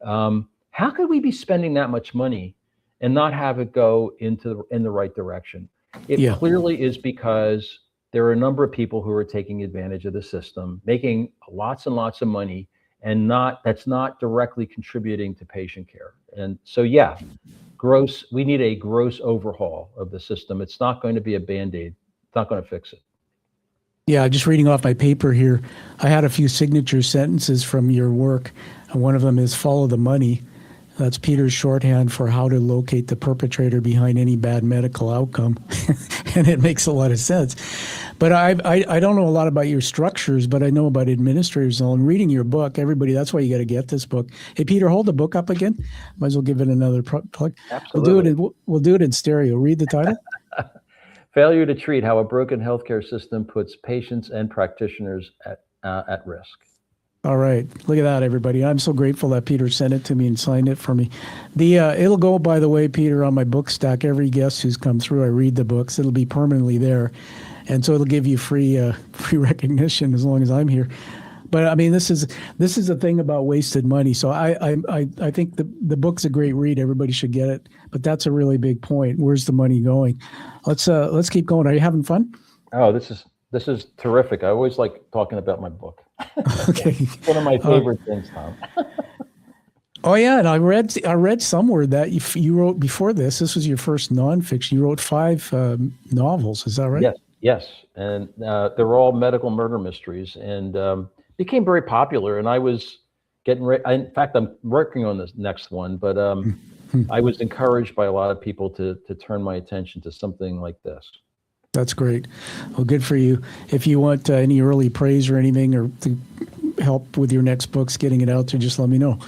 How could we be spending that much money and not have it go in the right direction? It clearly is because there are a number of people who are taking advantage of the system, making lots and lots of money, and that's not directly contributing to patient care. And so, we need a gross overhaul of the system. It's not going to be a Band-Aid. It's not going to fix it. Yeah, just reading off my paper here, I had a few signature sentences from your work. And one of them is follow the money. That's Peter's shorthand for how to locate the perpetrator behind any bad medical outcome. And it makes a lot of sense. But I don't know a lot about your structures, but I know about administrators. And reading your book, everybody, that's why you got to get this book. Hey, Peter, hold the book up again. Might as well give it another plug. Absolutely. We'll do it in stereo. Read the title. Failure to treat: how a broken healthcare system puts patients and practitioners at risk. All right. Look at that, everybody. I'm so grateful that Peter sent it to me and signed it for me. It'll go, by the way, Peter, on my book stack. Every guest who's come through, I read the books. It'll be permanently there. And so it'll give you free recognition as long as I'm here. But I mean, this is the thing about wasted money. So I think the book's a great read. Everybody should get it. But that's a really big point. Where's the money going? Let's keep going. Are you having fun? Oh, this is terrific. I always like talking about my book. Okay. It's one of my favorite things, Tom. Oh yeah, and I read somewhere that you wrote before this. This was your first nonfiction. You wrote 5 novels. Is that right? Yes, and they're all medical murder mysteries, and became very popular. And I was getting ready. In fact, I'm working on this next one, but I was encouraged by a lot of people to turn my attention to something like this. That's great. Well, good for you. If you want any early praise or anything, or to help with your next books, getting it out there, just let me know.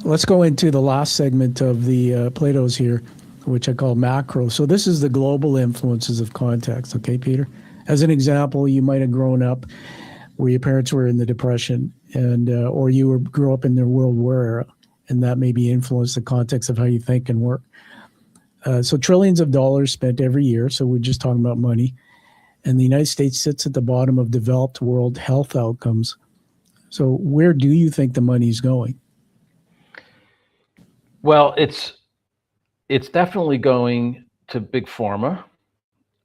Let's go into the last segment of the Plato's here, which I call macro. So this is the global influences of context. Okay, Peter? As an example, you might have grown up where your parents were in the Depression, and or you grew up in the World War era, and that maybe influenced the context of how you think and work. So trillions of dollars spent every year. So we're just talking about money. And the United States sits at the bottom of developed world health outcomes. So where do you think the money's going? Well, it's definitely going to big pharma.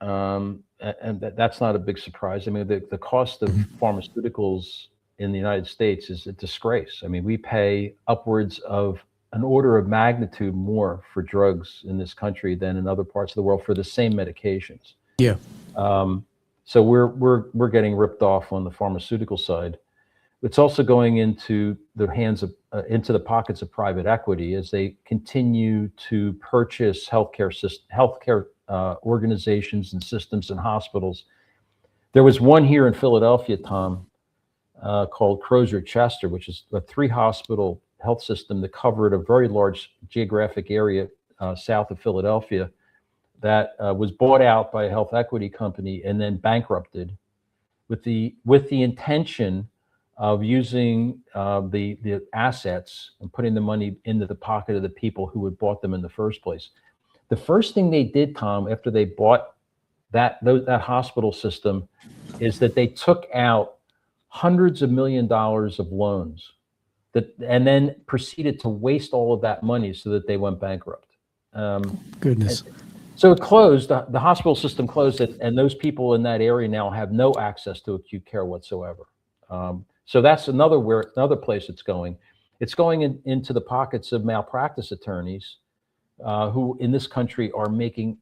And that's not a big surprise. I mean, the cost of pharmaceuticals in the United States is a disgrace. I mean, we pay upwards of an order of magnitude more for drugs in this country than in other parts of the world for the same medications. Yeah. So we're getting ripped off on the pharmaceutical side. It's also going into the hands of into the pockets of private equity as they continue to purchase healthcare organizations and systems and hospitals. There was one here in Philadelphia, Tom, called Crozer-Chester, which is a 3-hospital health system that covered a very large geographic area south of Philadelphia that was bought out by a health equity company and then bankrupted with the intention of using the assets and putting the money into the pocket of the people who had bought them in the first place. The first thing they did, Tom, after they bought that hospital system is that they took out hundreds of $millions of loans and then proceeded to waste all of that money so that they went bankrupt. Goodness. So it closed, the hospital system closed, and those people in that area now have no access to acute care whatsoever. So that's another place it's going. It's going into the pockets of malpractice attorneys who in this country are making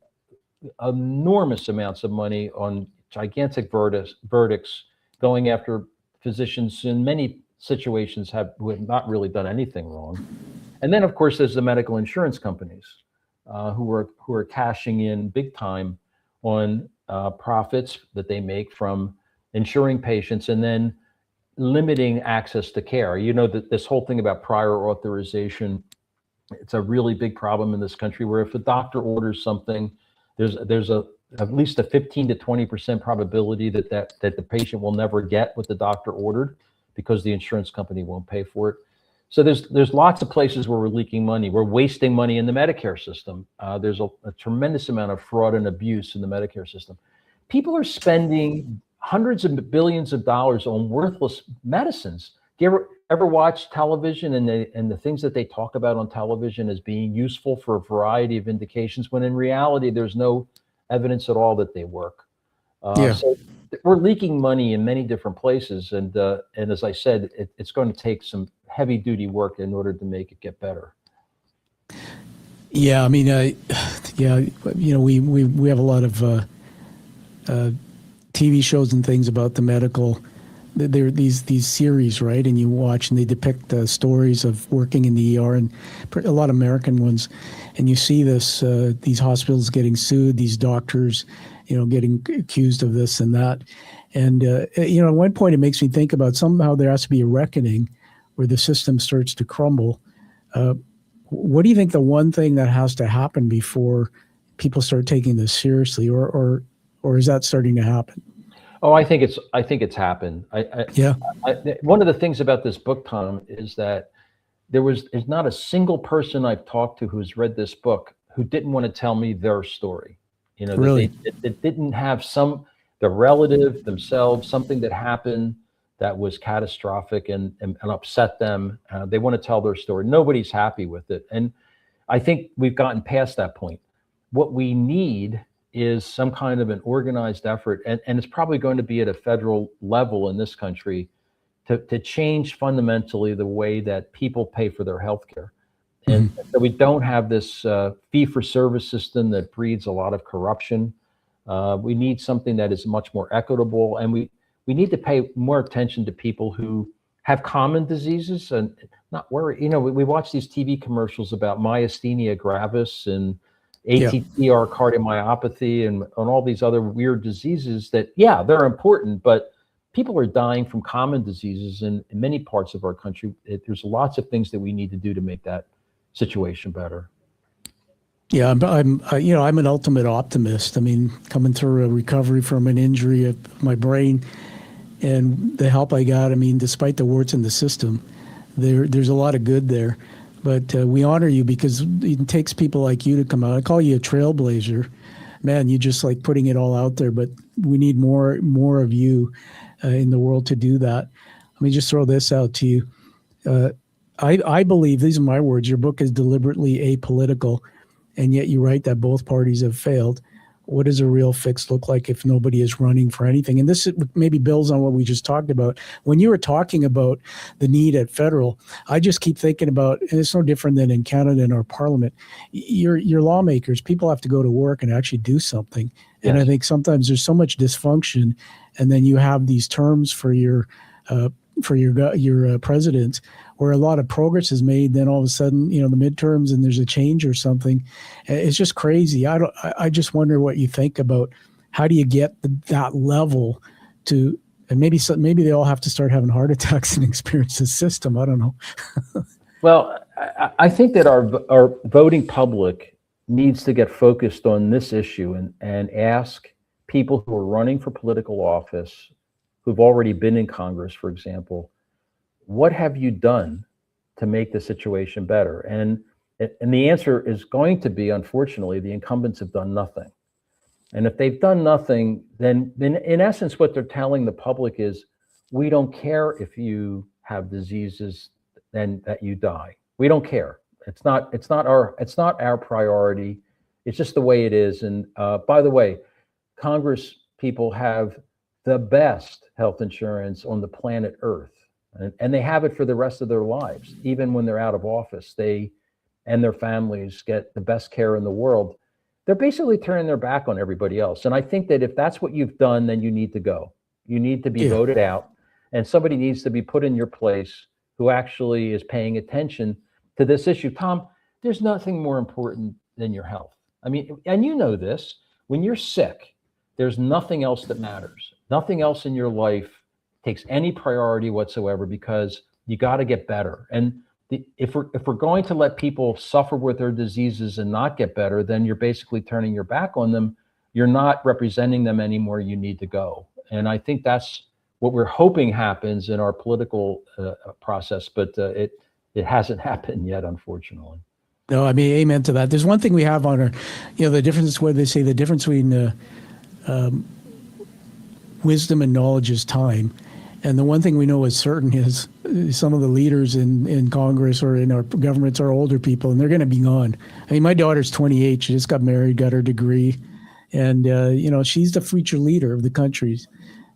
enormous amounts of money on gigantic verdicts, going after physicians in many situations who have not really done anything wrong. And then, of course, there's the medical insurance companies who are cashing in big time on profits that they make from insuring patients and then limiting access to care. You know, that this whole thing about prior authorization, it's a really big problem in this country, where if a doctor orders something, there's at least a 15 to 20% probability that the patient will never get what the doctor ordered because the insurance company won't pay for it. So there's lots of places where we're leaking money. We're wasting money in the Medicare system. There's a tremendous amount of fraud and abuse in the Medicare system. People are spending hundreds of billions of dollars on worthless medicines. Do you ever watch television and the things that they talk about on television as being useful for a variety of indications, when in reality there's no evidence at all that they work? So we're leaking money in many different places, and as I said, it's going to take some heavy duty work in order to make it get better. Yeah, I mean, you know, we have a lot of TV shows and things about the medical. There are these series, right? And you watch, and they depict stories of working in the ER, and a lot of American ones. And you see these hospitals getting sued, these doctors, you know, getting accused of this and that. And you know, at one point, it makes me think about somehow there has to be a reckoning where the system starts to crumble. What do you think the one thing that has to happen before people start taking this seriously, or is that starting to happen? Oh, I think it's happened. One of the things about this book, Tom, is that there's not a single person I've talked to who's read this book who didn't want to tell me their story. You know, really, that didn't have the relative themselves, something that happened that was catastrophic and upset them. They want to tell their story. Nobody's happy with it, and I think we've gotten past that point. What we need is some kind of an organized effort, and it's probably going to be at a federal level in this country to change fundamentally the way that people pay for their health care. And so we don't have this fee-for-service system that breeds a lot of corruption. We need something that is much more equitable, and we need to pay more attention to people who have common diseases and not worry. You know, we watch these TV commercials about myasthenia gravis and ATTR cardiomyopathy and all these other weird diseases that, they're important, but people are dying from common diseases in many parts of our country. There's lots of things that we need to do to make that situation better. Yeah, I'm an ultimate optimist. I mean, coming through a recovery from an injury of my brain and the help I got, I mean, despite the warts in the system, there's a lot of good there. But we honor you because it takes people like you to come out. I call you a trailblazer. Man, you just like putting it all out there, but we need more of you in the world to do that. Let me just throw this out to you. I believe, these are my words, your book is deliberately apolitical, and yet you write that both parties have failed. What does a real fix look like if nobody is running for anything? And this maybe builds on what we just talked about. When you were talking about the need at federal, I just keep thinking about, and it's no different than in Canada in our parliament, your lawmakers, people have to go to work and actually do something. Yes. And I think sometimes there's so much dysfunction, and then you have these terms for your president, where a lot of progress is made, then all of a sudden, you know, the midterms and there's a change or something. It's just crazy. I just wonder what you think about how do you get that level to, and maybe they all have to start having heart attacks and experience the system. I don't know. Well, I think that our voting public needs to get focused on this issue and ask people who are running for political office, who've already been in Congress, for example, what have you done to make the situation better? And the answer is going to be, unfortunately, the incumbents have done nothing. And if they've done nothing, then in essence, what they're telling the public is, we don't care if you have diseases and that you die. We don't care. It's not our priority. It's just the way it is. And by the way, Congress people have the best health insurance on the planet Earth, and they have it for the rest of their lives. Even when they're out of office, they and their families get the best care in the world. They're basically turning their back on everybody else. And I think that if that's what you've done, then you need to go. You need to be voted out, and somebody needs to be put in your place who actually is paying attention to this issue. Tom, there's nothing more important than your health. I mean, and you know this, when you're sick, there's nothing else that matters. Nothing else in your life takes any priority whatsoever, because you got to get better. And if we're going to let people suffer with their diseases and not get better, then you're basically turning your back on them. You're not representing them anymore. You need to go. And I think that's what we're hoping happens in our political process, but it hasn't happened yet, unfortunately. No, I mean, amen to that. There's one thing we have on our, the difference where they say the difference between wisdom and knowledge is time. And the one thing we know is certain is some of the leaders in Congress or in our governments are older people, and they're going to be gone. I mean, my daughter's 28. She just got married, got her degree. And, she's the future leader of the country.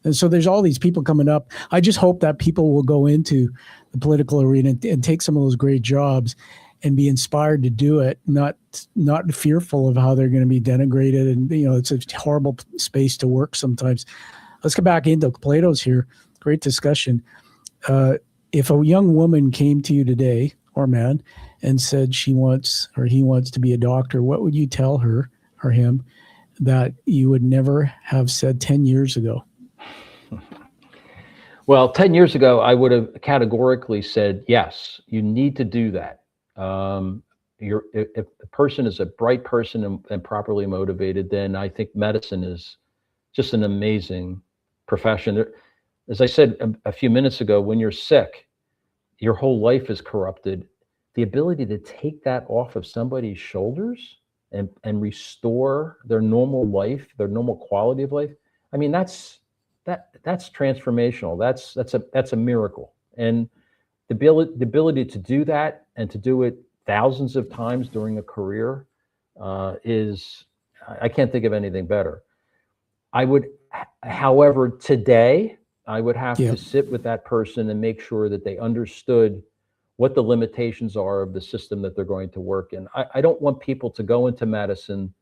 And so there's all these people coming up. I just hope that people will go into the political arena and take some of those great jobs and be inspired to do it, not fearful of how they're going to be denigrated. And, it's a horrible space to work sometimes. Let's get back into Plato's here. Great discussion. If a young woman came to you today, or man, and said he wants to be a doctor, what would you tell her or him that you would never have said 10 years ago? Well, 10 years ago, I would have categorically said, yes, you need to do that. If a person is a bright person and properly motivated, then I think medicine is just an amazing profession. As I said a few minutes ago, when you're sick, your whole life is corrupted. The ability to take that off of somebody's shoulders and restore their normal life, their normal quality of life, I mean, that's transformational. That's a miracle. And the ability to do that and to do it thousands of times during a career I can't think of anything better. However, today, I would have to sit with that person and make sure that they understood what the limitations are of the system that they're going to work in. I don't want people to go into medicine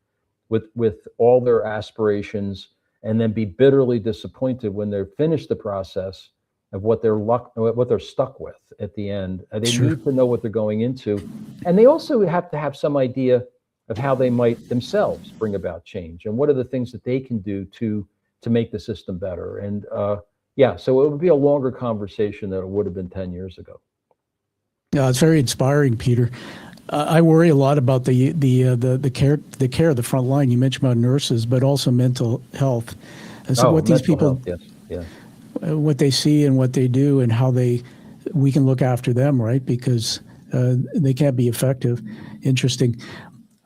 with all their aspirations and then be bitterly disappointed when they're finished the process of what they're stuck with at the end. They need to know what they're going into. And they also have to have some idea of how they might themselves bring about change and what are the things that they can do to make the system better. And so it would be a longer conversation than it would have been 10 years ago. Yeah, it's very inspiring, Peter. I worry a lot about the care, the front line. You mentioned about nurses, but also mental health. And so what these people, what they see and what they do and how we can look after them, right? Because they can't be effective. Interesting.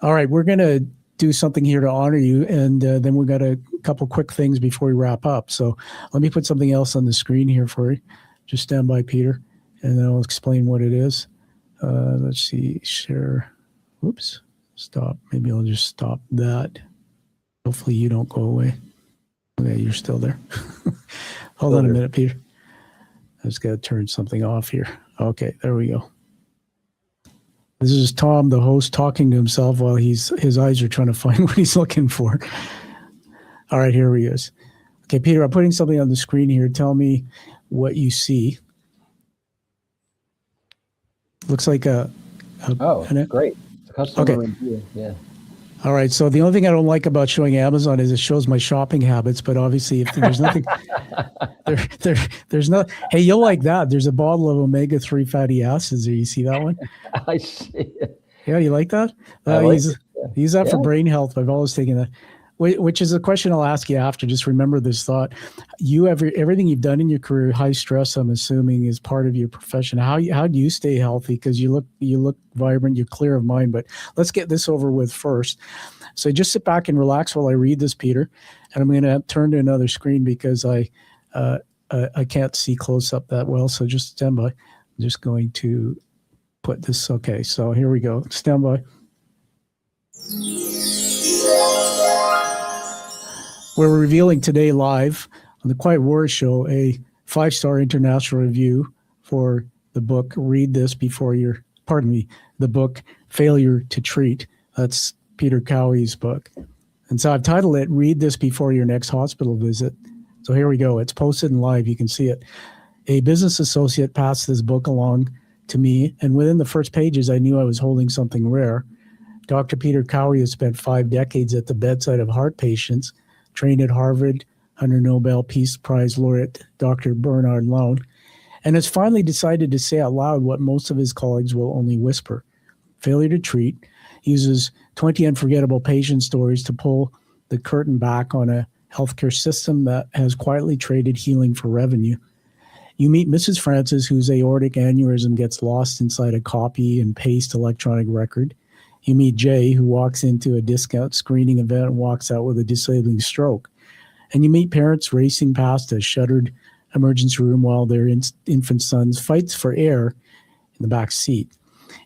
All right, we're going to do something here to honor you, and then we've got a couple quick things before we wrap up. So let me put something else on the screen here for you. Just stand by, Peter, and then I'll explain what it is. Let's see, share. Oops, stop. Maybe I'll just stop that. Hopefully you don't go away. Okay, you're still there. Hold on a minute, Peter. I just got to turn something off here. Okay, there we go. This is Tom, the host, talking to himself while his eyes are trying to find what he's looking for. All right, here he is. Okay, Peter, I'm putting something on the screen here. Tell me what you see. Looks like great. It's a customer review. Yeah. All right. So the only thing I don't like about showing Amazon is it shows my shopping habits. But obviously, if there's nothing, there's not. Hey, you'll like that. There's a bottle of omega-3 fatty acids. Do you see that one? I see it. Yeah, you like that? Use that for brain health. I've always taken that. which is a question I'll ask you after. Just remember this thought. You have everything you've done in your career, high stress, I'm assuming, is part of your profession. How do you stay healthy? Because you look vibrant, you're clear of mind. But let's get this over with first. So just sit back and relax while I read this, Peter. And I'm going to turn to another screen because I can't see close up that well. So just stand by. I'm just going to put this. Okay, so here we go. Stand by. We're revealing today live on the Quiet Warrior Show a 5-star international review for the book the book Failure to Treat. That's Peter Kowey's book. And so I've titled it Read This Before Your Next Hospital Visit. So here we go. It's posted and live. You can see it. A business associate passed this book along to me, and within the first pages, I knew I was holding something rare. Dr. Peter Kowey has spent 5 decades at the bedside of heart patients, trained at Harvard under Nobel Peace Prize laureate Dr. Bernard Lown, and has finally decided to say out loud what most of his colleagues will only whisper. Failure to Treat uses 20 unforgettable patient stories to pull the curtain back on a healthcare system that has quietly traded healing for revenue. You meet Mrs. Francis, whose aortic aneurysm gets lost inside a copy and paste electronic record. You meet Jay, who walks into a discount screening event and walks out with a disabling stroke. And you meet parents racing past a shuttered emergency room while their infant son fights for air in the back seat.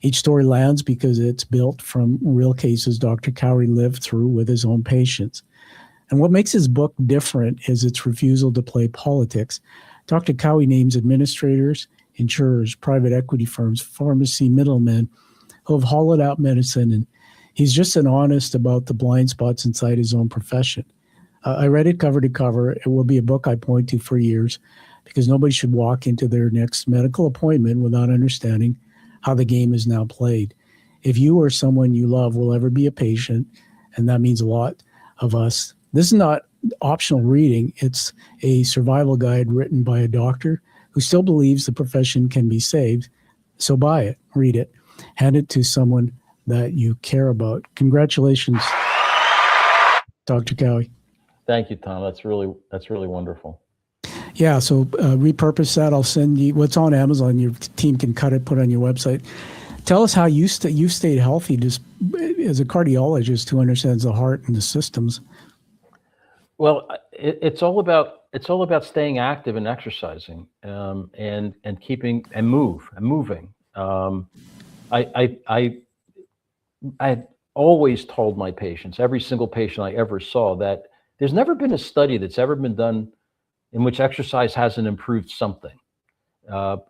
Each story lands because it's built from real cases Dr. Kowey lived through with his own patients. And what makes his book different is its refusal to play politics. Dr. Kowey names administrators, insurers, private equity firms, pharmacy middlemen who have hollowed out medicine, and he's just an honest about the blind spots inside his own profession. I read it cover to cover. It will be a book I point to for years because nobody should walk into their next medical appointment without understanding how the game is now played. If you or someone you love will ever be a patient, and that means a lot of us, this is not optional reading. It's a survival guide written by a doctor who still believes the profession can be saved. So buy it, read it, hand it to someone that you care about. Congratulations, Dr. Kowey. Thank you, Tom. That's really wonderful. Yeah, so repurpose that. I'll send you what's on Amazon. Your team can cut it, put it on your website. Tell us how you've stayed healthy just as a cardiologist who understands the heart and the systems. Well, it's all about staying active and exercising, and keeping and moving. I always told my patients, every single patient I ever saw, that there's never been a study that's ever been done in which exercise hasn't improved something.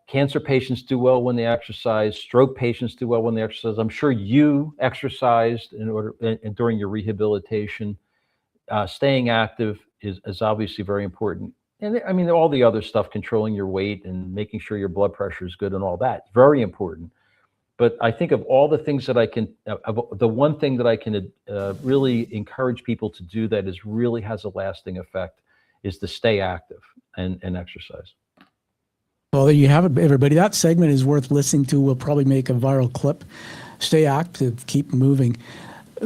Cancer patients do well when they exercise. Stroke patients do well when they exercise. I'm sure you exercised during your rehabilitation. Staying active is obviously very important. And I mean, all the other stuff, controlling your weight and making sure your blood pressure is good and all that, very important. But I think of all the things that the one thing that I can really encourage people to do that really has a lasting effect is to stay active and exercise. Well, there you have it, everybody. That segment is worth listening to. We'll probably make a viral clip. Stay active, keep moving.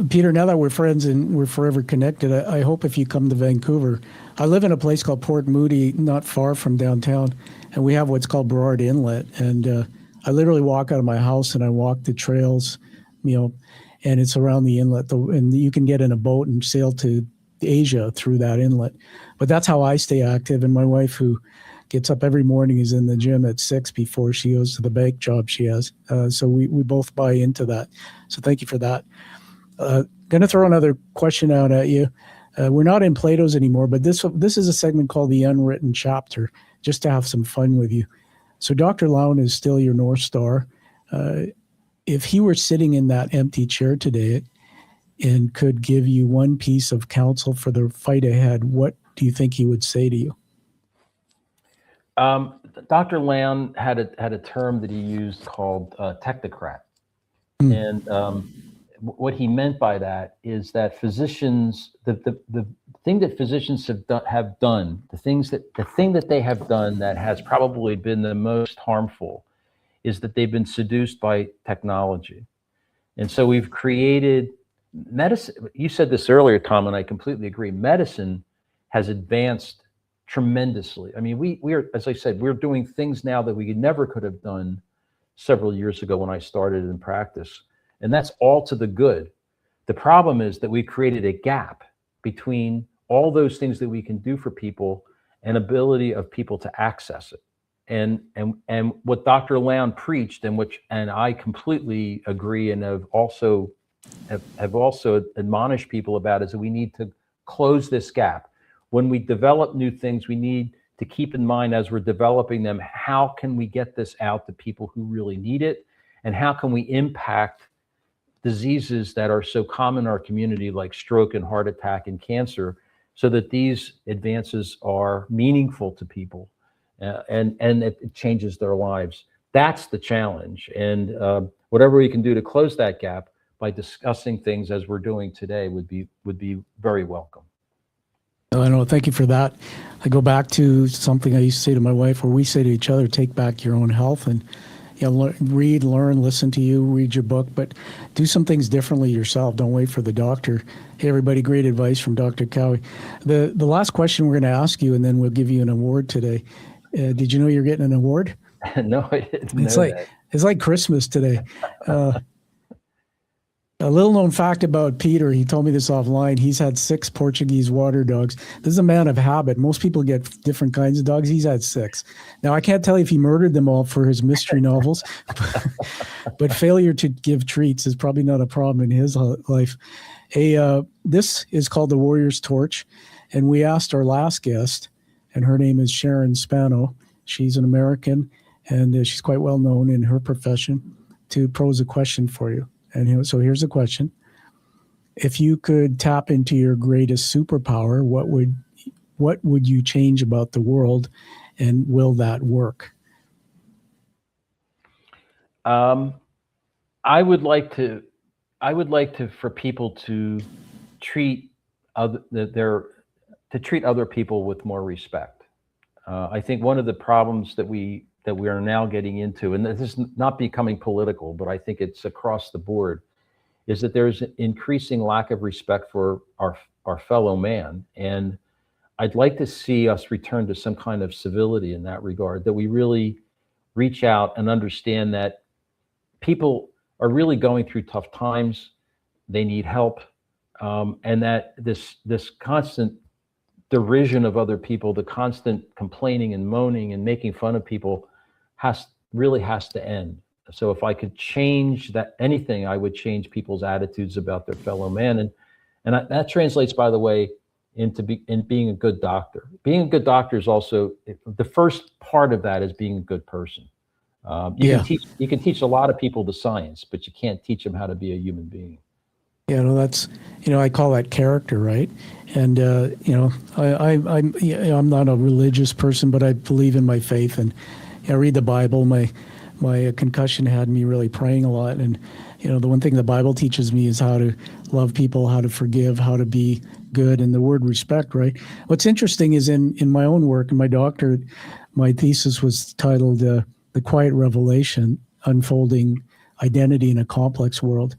Peter, now that we're friends and we're forever connected, I hope if you come to Vancouver, I live in a place called Port Moody, not far from downtown, and we have what's called Burrard Inlet. And I literally walk out of my house and I walk the trails, and it's around the inlet. And you can get in a boat and sail to Asia through that inlet. But that's how I stay active. And my wife, who gets up every morning, is in the gym at 6 before she goes to the bank job she has. So we both buy into that. So thank you for that. Going to throw another question out at you. We're not in Plato's anymore, but this is a segment called The Unwritten Chapter, just to have some fun with you. So Dr. Lown is still your North Star. If he were sitting in that empty chair today and could give you one piece of counsel for the fight ahead, what do you think he would say to you? Dr. Lown had a term that he used called technocrat. And what he meant by that is that physicians, the thing that physicians have done, the thing that they have done that has probably been the most harmful is that they've been seduced by technology. And so we've created medicine, you said this earlier, Tom, and I completely agree. Medicine has advanced tremendously. I mean, we are, as I said, we're doing things now that we never could have done several years ago when I started in practice. And that's all to the good. The problem is that we created a gap between all those things that we can do for people and ability of people to access it. And what Dr. Lown preached, and I completely agree, and have also admonished people about, is that we need to close this gap. When we develop new things, we need to keep in mind, as we're developing them, how can we get this out to people who really need it, and how can we impact diseases that are so common in our community, like stroke and heart attack and cancer, so that these advances are meaningful to people, and it changes their lives. That's the challenge. And whatever we can do to close that gap by discussing things as we're doing today would be very welcome. I know. Thank you for that. I go back to something I used to say to my wife, or we say to each other: take back your own health. And read, learn, listen to you, read your book, but do some things differently yourself. Don't wait for the doctor. Hey, everybody, great advice from Dr. Kowey. The last question we're going to ask you, and then we'll give you an award today. Did you know you're getting an award? No, I didn't know that. It's like Christmas today. A little known fact about Peter, he told me this offline, he's had 6 Portuguese water dogs. This is a man of habit. Most people get different kinds of dogs. He's had 6. Now, I can't tell you if he murdered them all for his mystery novels, but failure to give treats is probably not a problem in his life. This is called the Warrior's Torch, and we asked our last guest, and her name is Sharon Spano. She's an American, and she's quite well known in her profession, to pose a question for you. And so here's the question. If you could tap into your greatest superpower, what would you change about the world, and will that work? I would like to for people to treat other people with more respect. I think one of the problems that we are now getting into, and this is not becoming political, but I think it's across the board, is that there's an increasing lack of respect for our fellow man. And I'd like to see us return to some kind of civility in that regard, that we really reach out and understand that people are really going through tough times. They need help. And that this constant derision of other people, the constant complaining and moaning and making fun of people really has to end. So if I could change anything, I would change people's attitudes about their fellow man. And that translates, by the way, into being a good doctor. Being a good doctor is also, the first part of that is being a good person. You can teach a lot of people the science, but you can't teach them how to be a human being. Yeah, no, that's, I call that character, right? And I'm not a religious person, but I believe in my faith, and I read the Bible. My concussion had me really praying a lot, and the one thing the Bible teaches me is how to love people, how to forgive, how to be good, and the word respect, right? What's interesting is in my own work, in my doctorate, my thesis was titled "The Quiet Revelation: Unfolding Identity in a Complex World."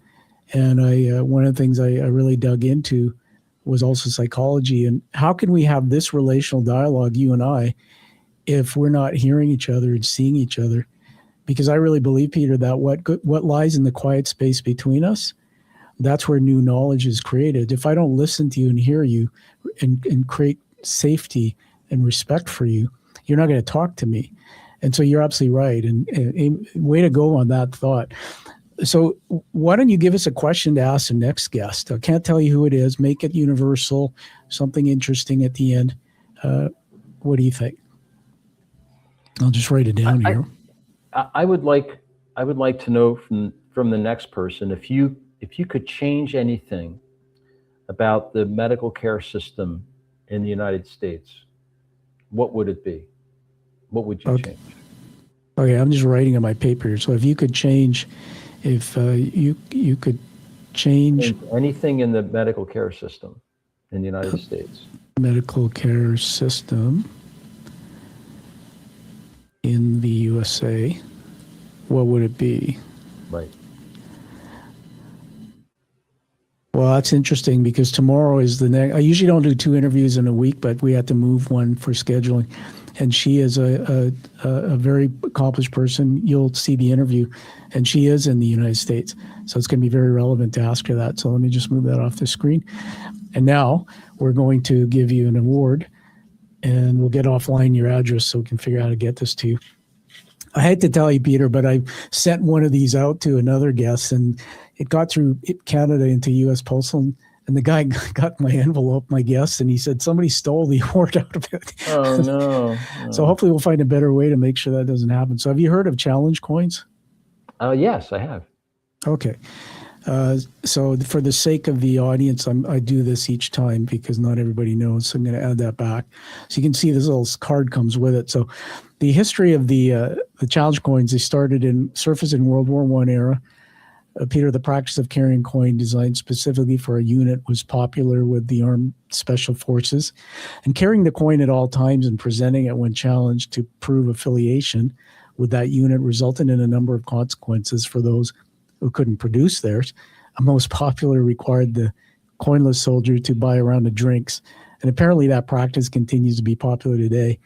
And one of the things I really dug into was also psychology, and how can we have this relational dialogue, you and I, if we're not hearing each other and seeing each other? Because I really believe, Peter, that what lies in the quiet space between us, that's where new knowledge is created. If I don't listen to you and hear you and create safety and respect for you, you're not going to talk to me. And so you're absolutely right. And way to go on that thought. So why don't you give us a question to ask the next guest? I can't tell you who it is. Make it universal, something interesting at the end. What do you think? I'll just write it down here. I would like to know from the next person, if you could change anything about the medical care system in the United States, what would it be? What would you change? Okay, I'm just writing on my paper here. So if you could change, if you could change anything in the medical care system in the United States. Medical care system in the USA, what would it be? Right. Well, that's interesting because tomorrow is the next. I usually don't do 2 interviews in a week, but we had to move one for scheduling. And she is a very accomplished person. You'll see the interview, and she is in the United States. So it's going to be very relevant to ask her that. So let me just move that off the screen. And now we're going to give you an award, and we'll get offline your address so we can figure out how to get this to you. I hate to tell you, Peter, but I sent one of these out to another guest, and it got through Canada into U.S. Postal, and the guy got my envelope, my guest, and he said somebody stole the award out of it. Oh, no. So hopefully we'll find a better way to make sure that doesn't happen. So have you heard of challenge coins? Yes, I have. Okay. So for the sake of the audience, I do this each time because not everybody knows. So I'm going to add that back. So you can see this little card comes with it. So the history of the challenge coins, they surfaced in World War I era. Peter, the practice of carrying coin designed specifically for a unit was popular with the armed special forces. And carrying the coin at all times and presenting it when challenged to prove affiliation with that unit resulted in a number of consequences for those who couldn't produce theirs. A most popular required the coinless soldier to buy a round of drinks. And apparently that practice continues to be popular today.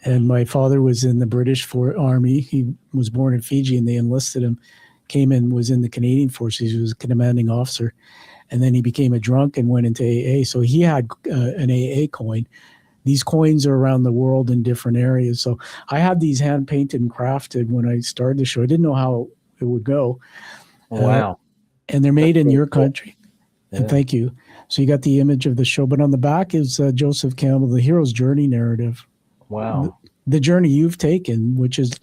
And my father was in the British Army. He was born in Fiji, and they enlisted him, came in, was in the Canadian Forces. He was a commanding officer. And then he became a drunk and went into AA. So he had an AA coin. These coins are around the world in different areas. So I had these hand-painted and crafted when I started the show. I didn't know how it would go. Wow. And they're made That's in really your cool. country. Yeah. And thank you. So you got the image of the show, but on the back is Joseph Campbell, the hero's journey narrative. Wow. The journey you've taken, which is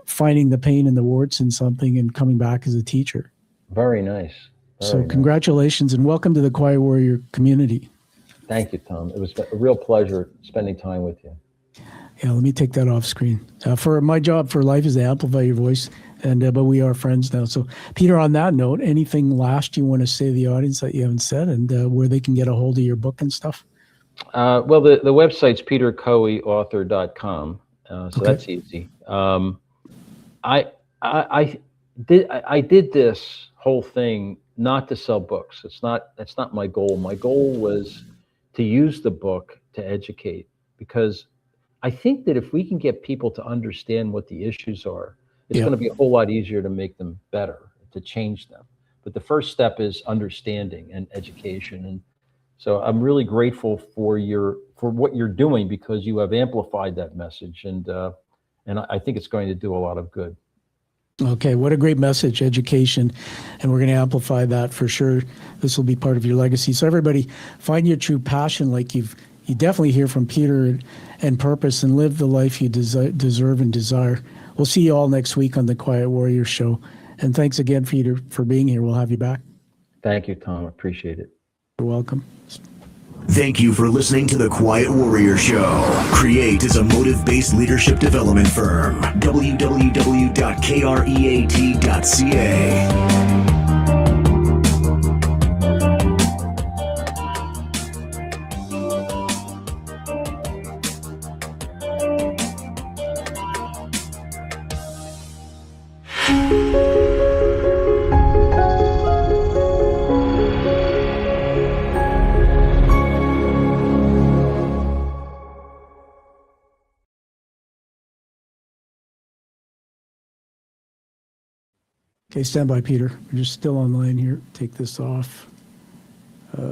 finding the pain and the warts in something and coming back as a teacher. Very nice. So Very nice. congratulations and welcome to the Quiet Warrior community. Thank you, Tom. It was a real pleasure spending time with you. Yeah, let me take that off screen. For my job for life is to amplify your voice, and but we are friends now. So, Peter, on that note, anything last you want to say to the audience that you haven't said, and where they can get a hold of your book and stuff? Well, the website's peterkoweyauthor.com, so Okay. that's easy. I did this whole thing not to sell books. That's not my goal. My goal was to use the book to educate, because I think that if we can get people to understand what the issues are, it's going to be a whole lot easier to make them better, to change them. But the first step is understanding and education. And so I'm really grateful for what you're doing, because you have amplified that message, and I think it's going to do a lot of good. Okay, what a great message, education, and we're going to amplify that for sure. This will be part of your legacy. So everybody, find your true passion, like you definitely hear from Peter, and purpose, and live the life you deserve and desire. We'll see you all next week on the Quiet Warrior Show. And thanks again, Peter, for being here. We'll have you back. Thank you, Tom. Appreciate it. You're welcome. Thank you for listening to The Quiet Warrior Show. Create is a motive-based leadership development firm. www.kreat.ca. Okay, stand by, Peter. We're just still online here. Take this off.